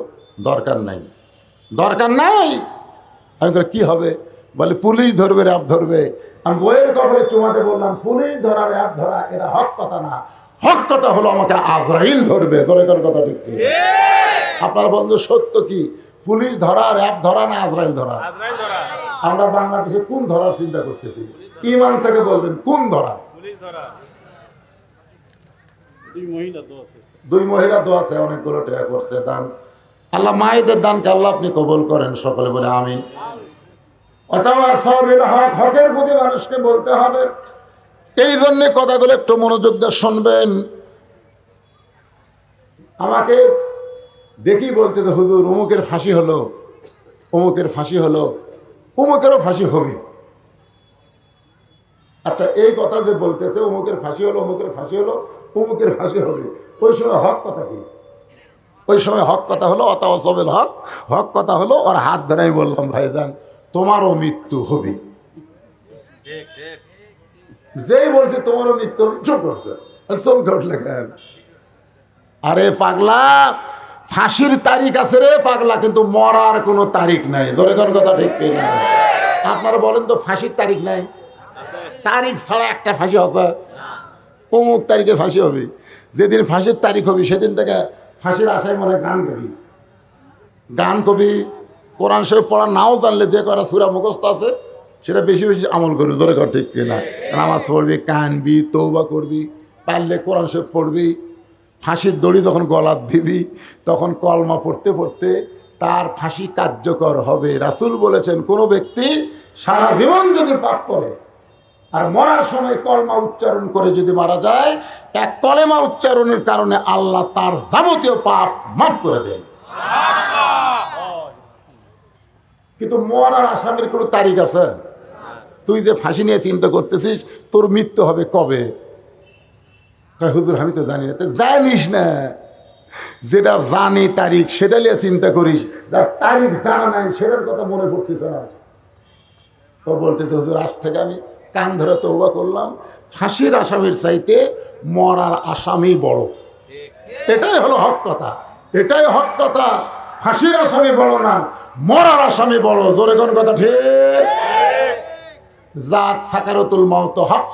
দরকার নাই, দরকার নাই। আমি কি হবে? বলে পুলিশ ধরবে, র্যাব ধরবে। আমি বইয়ের কবলে চুমাতে বললাম, পুলিশ ধরা র্যাব ধরা এটা হক কথা না। হক কথা হলো আমাকে আজরাইল ধরবে। জোরেকার কথা ঠিক? আপনার বন্ধু সত্য কি? পুলিশ ধরা, র্যাব ধরা না আজরাইল ধরা? আমরা বাংলাদেশে কোন ধরার চিন্তা করতেছি? ঈমান থেকে বলবেন কোন ধরা? 2 মহিলা দোয়া আছে, অনেকগুলো টাকা করছে দান। আল্লাহ মায়েদের দানকে আল্লাহ আপনি কবুল করেন, সকলে বলে আমিন। অথবা সওয়াবিল হক, হকের প্রতি মানুষকে বলতে হবে। এই জন্যে কথাগুলো একটু মনোযোগ দিয়ে শুনবেন। আমাকে দেখি বলতে তো হুজুর অমুকের ফাঁসি হলো, অমুকের ফাঁসি হলো, অমুকেরও ফাঁসি হবে। আচ্ছা, এই কথা যে বলতেছে অমুকের ফাঁসি হলো, অমুকের ফাঁসি হলো, অমুকের ফাঁসি হবে, ওই সময় হক কথা কি? ওই সময় হক কথা হলো অথবা সওয়াবিল হক, হক কথা হলো ওর হাত ধরে আমি বললাম ভাইজান তোমারও মৃত্যু হবে। যেই বলছে তোমারও মৃত্যু হবে, চুপ করছে, চমকে উঠলে কেন? আরে পাগলা, ফাঁসির তারিখ আছে রে পাগলা, কিন্তু মরার কোনো তারিখ নাই। ধরে কোন কথা ঠিক না? আপনারা বলেন তো ফাঁসির তারিখ নাই? তারিখ ছাড়া একটা ফাঁসি আছে? অমুক তারিখে ফাঁসি হবে। যেদিন ফাঁসির তারিখ হবে সেদিন থেকে ফাঁসির আশায় মনে গান কবি, গান কবি, কোরআন শরীফ পড়া নাও জানলে যে কটা সূরা মুখস্থ আছে সেটা বেশি বেশি আমল করবি। ধরে কর ঠিক কিনা? নামাজ পড়বি, কানবি, তওবা করবি, পারলে কোরআন শরীফ পড়বি। ফাঁসির দড়ি যখন গলার দিবি তখন কলমা পড়তে পড়তে তার ফাঁসি কার্যকর হবে। রাসূল বলেছেন কোনো ব্যক্তি সারা জীবন যদি পাপ করে আর মরার সময় কলমা উচ্চারণ করে যদি মারা যায়, এক কলেমা উচ্চারণের কারণে আল্লাহ তার যাবতীয় পাপ মাফ করে দেন। কিন্তু মরার আসামির কোনো তারিখ আছে? তুই যে ফাঁসি নিয়ে চিন্তা করতেছিস তোর মৃত্যু হবে কবে? কয় হুজুর আমি তো জানি না। তো জানিস না, যেটা জানি তারিখ সেটা নিয়ে চিন্তা করিস, যার তারিখ জানা নাই সেটার কথা মনে পড়তেছে না। ও বলতেছে হুজুর আজ থেকে আমি কান ধরে তওবা করলাম, ফাঁসির আসামির চাইতে মরার আসামি বড়। এটাই হলো হক কথা, এটাই হক কথা। ফাঁসির আসামি বড় না, মরার আসামি বড়। জোরে কোন কথা ঠিক? জাত সাকারাতুল মাউত হক।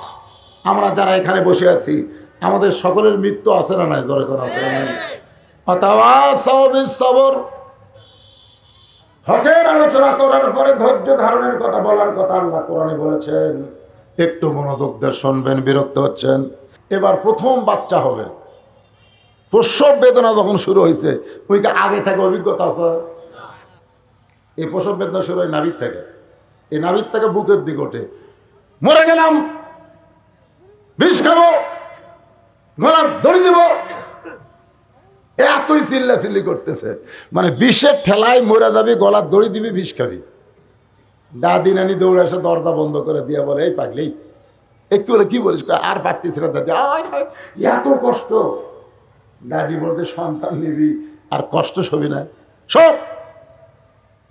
আমরা যারা এখানে বসে আছি আমাদের সকলের মৃত্যু আছে না নাই? জোরে কোন আছে না? ওয়াতাওয়াসাউ বিস-সবর। হকের আলোচনা করার পরে ধৈর্য ধারণের কথা বলার কথা আল্লাহ কোরআনে বলেছেন। একটু মনোযোগ দিয়ে শুনবেন, বিরক্ত হচ্ছেন। এবার প্রথম বাচ্চা হবে, প্রসব বেদনা যখন শুরু হয়েছে, ওইকে আগে থেকে অভিজ্ঞতা আছে? এই প্রসব বেদনা শুরু হয় নাভির থেকে। এই নাভির থেকে বুকের দিকে ওঠে, মরে গেলাম, বিষ খাবো, গলা দড়ি দেব, এতই চিল্লাচিল্লি করতেছে। মানে বিষের ঠেলায় মরে যাবি, গলার দড়ি দিবি, বিষ খাবি। দাদি নানি দৌড়ে এসে দরজা বন্ধ করে দিয়ে বলে, এই পাগলি একটু করে কি বলিস? আর পারতিস না দাদি, এত কষ্ট। দাদি বলতে সন্তান নিবি আর কষ্ট সবই না, সব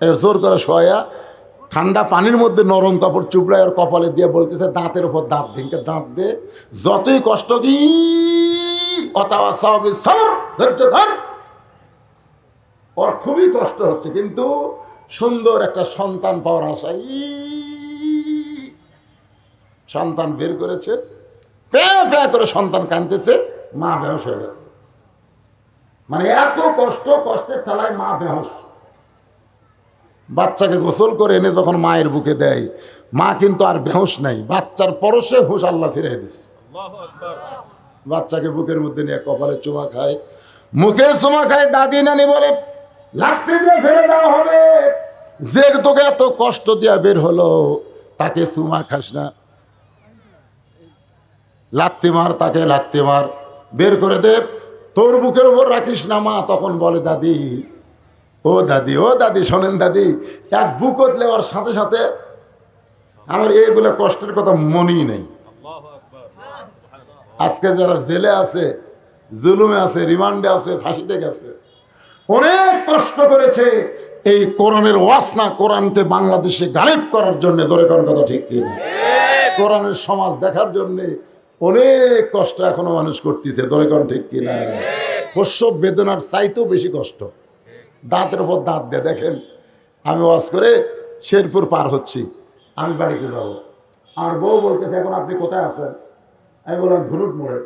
এর জোর করে শোয়া ঠান্ডা পানির মধ্যে নরম কাপড় চুপড়ায় আর কপালে দিয়ে বলতেছে দাঁতের উপর দাঁত দিনকে দাঁত দে, যতই কষ্ট কি ধৈর্য ধর। ওর খুবই কষ্ট হচ্ছে, কিন্তু সুন্দর একটা সন্তান পাওয়ার আশায় সন্তান বের করেছে, প্যাঁ প্যাঁ করে সন্তান কাঁদতেছে, মা বেহস হয়ে গেছে। মানে এত কষ্ট, কষ্টের ঠেলায় মা বেহস। বাচ্চাকে গোসল করে এনে যখন মায়ের বুকে দেয়, মা কিন্তু আর বেহস নাই, বাচ্চার পরশে হুঁশ আল্লাহ ফিরে দিচ্ছে। বাচ্চাকে বুকের মধ্যে নিয়ে কপালে চুমা খায়, মুখে চুমা খায়। দাদি নানি বলে লাঠি দিয়ে ফেলে দেওয়া হবে, যে তোকে এত কষ্ট দিয়া বের হলো তাকে চুমা খাস না, লাত্তি মার, তাকে লাত্তি মার, বের করে দে, তোর বুকের উপর রাখিস না। মা তখন বলে দাদি, ও দাদি, ও দাদি শোনেন দাদি, এক বুকত লেওয়ার সাথে সাথে আমার এইগুলো কষ্টের কথা মনেই নেই। আজকে যারা জেলে আছে, জুলুমে আছে, রিমান্ডে আছে, ফাঁসিতে গেছে, অনেক কষ্ট করেছে এই কোরআনের ওয়াসনা, কোরআনকে বাংলাদেশে গালিব করার জন্য। ধরে কোন কথা ঠিক কিনা? কোরআনের সমাজ দেখার জন্যে অনেক কষ্ট এখনো মানুষ করতেছে। ধরে কোন ঠিক কিনা? প্রসব বেদনার চাইতেও বেশি কষ্ট। দাঁতের উপর দাঁত দিয়ে দেখেন, আমি ওয়াজ করে শেরপুর পার হচ্ছি, আমি বাড়িতে যাবো, আমার বউ বলতেছে এখন আপনি কোথায় আছেন? আমি বললাম ধুরুট মোড়ে।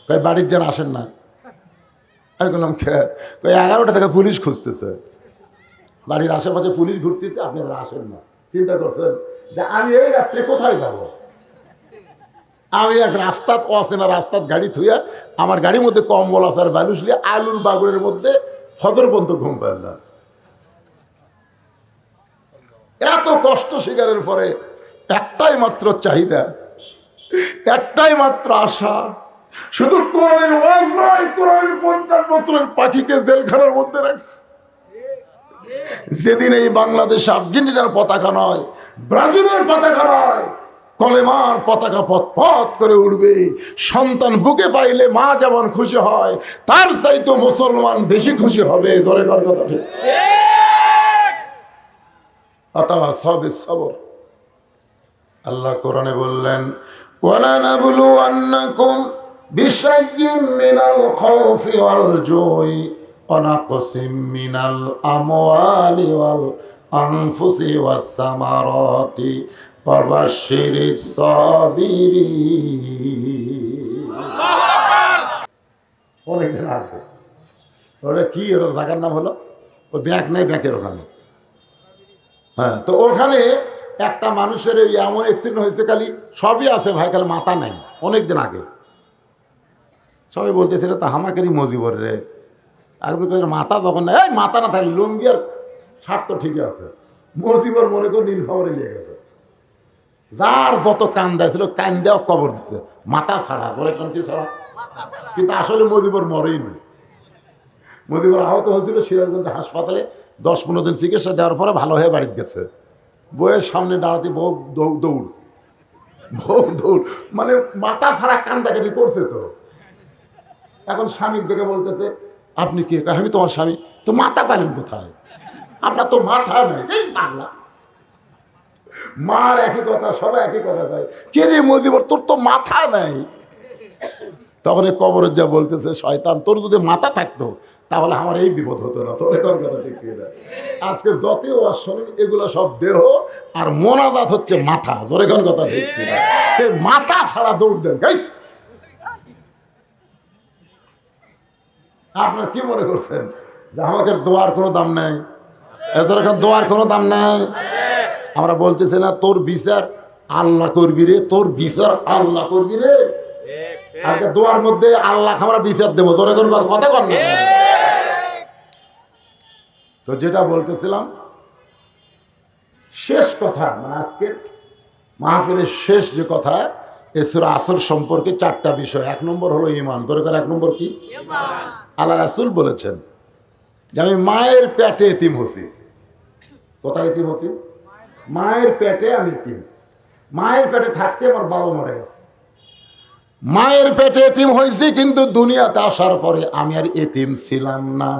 কই বাড়ির যেন আসেন না? আমি বললাম কই 11টা থেকে পুলিশ খুঁজতেছে, বাড়ির আশেপাশে পুলিশ ঘুরতেছে, আপনি আসেন না। চিন্তা করছেন যে আমি এই রাত্রে কোথায় যাব? আমি এক রাস্তাত অচেনা রাস্তাত গাড়ি থুইয়া, আমার গাড়ির মধ্যে কম্বল আসার ব্যালুস লিয়ে আলুর বাগুরের মধ্যে ফজর পর্যন্ত ঘুম পায় না। এত কষ্ট শিকারের পরে একটাই মাত্র চাহিদা, একটাই মাত্র আশা, শুধু কোরআনের ওয়াজ নয়, কোরআনের 50 বছরের পাখিকে জেলখানার মধ্যে রাখছে। যেদিন এই বাংলাদেশ আর্জেন্টিনার পতাকা নয়, ব্রাজিলের পতাকা নয়, কলেমার পতাকা পথ পথ করে উঠবে, সন্তান বুকে পাইলে মা যেমন খুশি হয়, তার চাইতো মুসলমান বেশি খুশি হবে। ধরে কর কথা ঠিক। সবর। আল্লাহ কোরআনে বললেন, ওয়ালা নাবলুওয়ান্নাকুম বিশাইয়্যিম মিনাল খাউফি ওয়াল জুই ওয়া নাকসিম মিনাল আমওয়ালি ওয়াল আনফুসি ওয়াস সামারাতি ওয়া বাশশিরিস সাবিরিন। অনেকদিন আগে ওটা কি, ওর জায়গার নাম হলো, ও ব্যাংক নেই, ব্যাংকের ওখানে। হ্যাঁ, তো ওখানে একটা মানুষের এই এমন অ্যাক্সিডেন্ট হয়েছে, খালি সবই আছে ভাই, খালি মাথা নাই। অনেকদিন আগে সবাই বলতেছিল তা হামাকেরই মজিবর রে, একদম মাথা তখন না, এই মাথা না থাকলে লুঙ্গি আর শার্ট তো ঠিকই আছে, মজিবর মনে করে নীল খবরে নিয়ে গেছে। যার যত কান দিয়েছিল কান দেওয়া কবর দিচ্ছে, মাথা ছাড়া, বলে কোন কি ছাড়া। কিন্তু আসলে মজিবর মরেই নেই। মজিবর আহত হয়েছিল সিরাজগঞ্জ হাসপাতালে, 10-15 দিন চিকিৎসা দেওয়ার পরে ভালো হয়ে বাড়িতে গেছে। বইয়ের সামনে দাঁড়াতে বউ দৌড়, বউ দৌড়, মানে মাথা ছাড়া কান্দাকাটি করছে। তো এখন স্বামীর দিকে বলতেছে আপনি কে? আমি তোমার স্বামী। তো মাথা পাইলেন কোথায়? আপনার তো মাথা নাই। এই পাগলা, মার একই কথা, সবাই একই কথা কয়। কে রে মজিবর, তোর তো মাথা নাই। তখন এই কবরের যা বলতেছে শয়তান, তোর যদি মাথা থাকতো তাহলে আমার এই বিপদ হতো না। তোর এখন কথা ঠিক না। আজকে যতই ওয়াজ শোনেন এগুলো সব দেহ, আর মোনাজাত হচ্ছে মাথা। তোর এখন কথা ঠিক না। মাথা ছাড়া দৌড় দেন। আপনার কি মনে করছেন যে আমাকে দোয়ার কোনো দাম নাই? এত এখন দোয়ার কোনো দাম নাই। আমরা বলতেছি না তোর বিচার আল্লাহ করবি রে, তোর বিচার আল্লাহ করবি রে। আজকে দোয়ার মধ্যে আল্লাহ আমরা বিচার দেবো। তোর এখন কথা কর না। তো যেটা বলতেছিলাম, শেষ কথা, মানে আজকের মাহফিলের শেষ যে কথা, সূরা আসর সম্পর্কে 4টা বিষয়। 1 নম্বর হলো ঈমান। তোর 1 নম্বর কি? আল্লাহ রাসূল বলেছেন যে আমি মায়ের পেটে এতিম হছি। কোথায় এতিম হছি? মায়ের পেটে আমি এতিম। মায়ের পেটে থাকতে আমার বাবা মরে গেছে। মায়ের পেটে এতিম হয়েছি, কিন্তু দুনিয়াতে আসার পরে আমি আর এতিম ছিলাম না।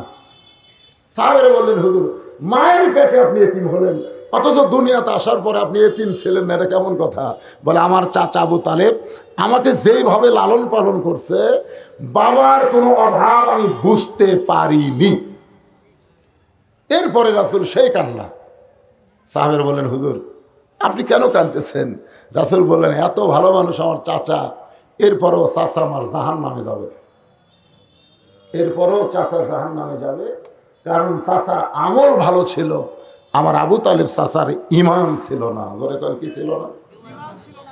সাহাবারা বললেন হুজুর, মায়ের পেটে আপনি এতিম হলেন, অথচ দুনিয়াতে আসার পরে আপনি এতিম ছিলেন না, এটা কেমন কথা? বলে আমার চাচা আবু তালেব আমাকে যেইভাবে লালন পালন করছে, বাবার কোনো অভাব আমি বুঝতে পারিনি। এরপরে রাসূল সেই কান্না। সাহাবেরা বললেন হুজুর আপনি কেন কাঁদতেছেন? রাসূল বললেন এত ভালো মানুষ আমার চাচা, এরপরেও চাচা আমার জাহান্নামে যাবে। এরপরেও চাচা জাহান্নামে যাবে, কারণ চাচার আমল ভালো ছিল, আমার আবু তালেব চাচার ঈমান ছিল না। ধরে কি ছিল না?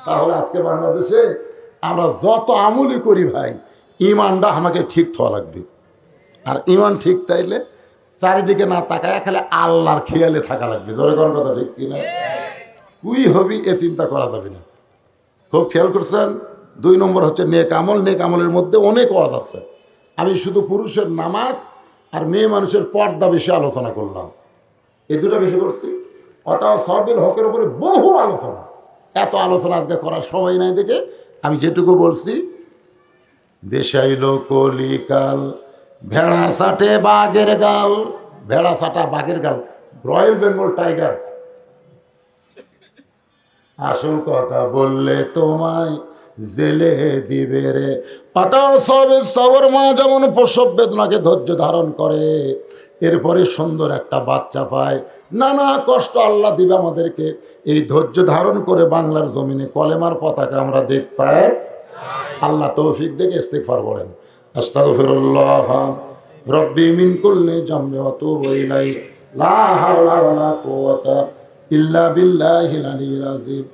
তাহলে আজকে বাংলাদেশে আমরা যত আমলই করি ভাই, ঈমানটা আমাকে ঠিক থাকা লাগবে। আর ঈমান ঠিক তাইলে চারিদিকে না তাকায় খালি আল্লাহর খেয়ালে থাকা লাগবে। ধরে কোন কথা ঠিক কিনা? তুই হবি এ চিন্তা করা যাবে না। খুব খেয়াল করছেন? 2 নম্বর হচ্ছে নেক আমল। নেক আমলের মধ্যে অনেক ওয়াজ আছে। আমি শুধু পুরুষের নামাজ আর মেয়ে মানুষের পর্দা বিষয়ে আলোচনা করলাম, এই 2টা বিষয় করছি। অর্থাৎ সওয়াবুল হকের উপরে বহু আলোচনা। এত আলোচনা আজকে করার সময় নাই দেখে আমি যেটুকু বলছি, দেশাইল কলিকাল ভেড়া সাটে বাঘের গাল। ভেড়া সাটা বাঘের গাল, রয়্যাল বেঙ্গল টাইগার। আসল কথা বললে তোমায় জেলে দিবে রে। সবর মা যেমন প্রসব বেদনাকে ধৈর্য ধারণ করে, এরপরে সুন্দর একটা বাচ্চা পায়, নানা কষ্ট আল্লাহ দিবে আমাদেরকে, এই ধৈর্য ধারণ করে বাংলার জমিনে কলেমার পতাকা আমরা দেখ পাই। আল্লাহ তৌফিক দেখে ইস্তিগফার করেন। আস্তাগফিরুল্লাহ রব্বি মিন কুল্লি যামবি ওয়া আতুবু ইলাইহি লা হাওলা ওয়ালা কুওয়াতা ইল্লা বিল্লাহিল আলিয়্যিল আযীম।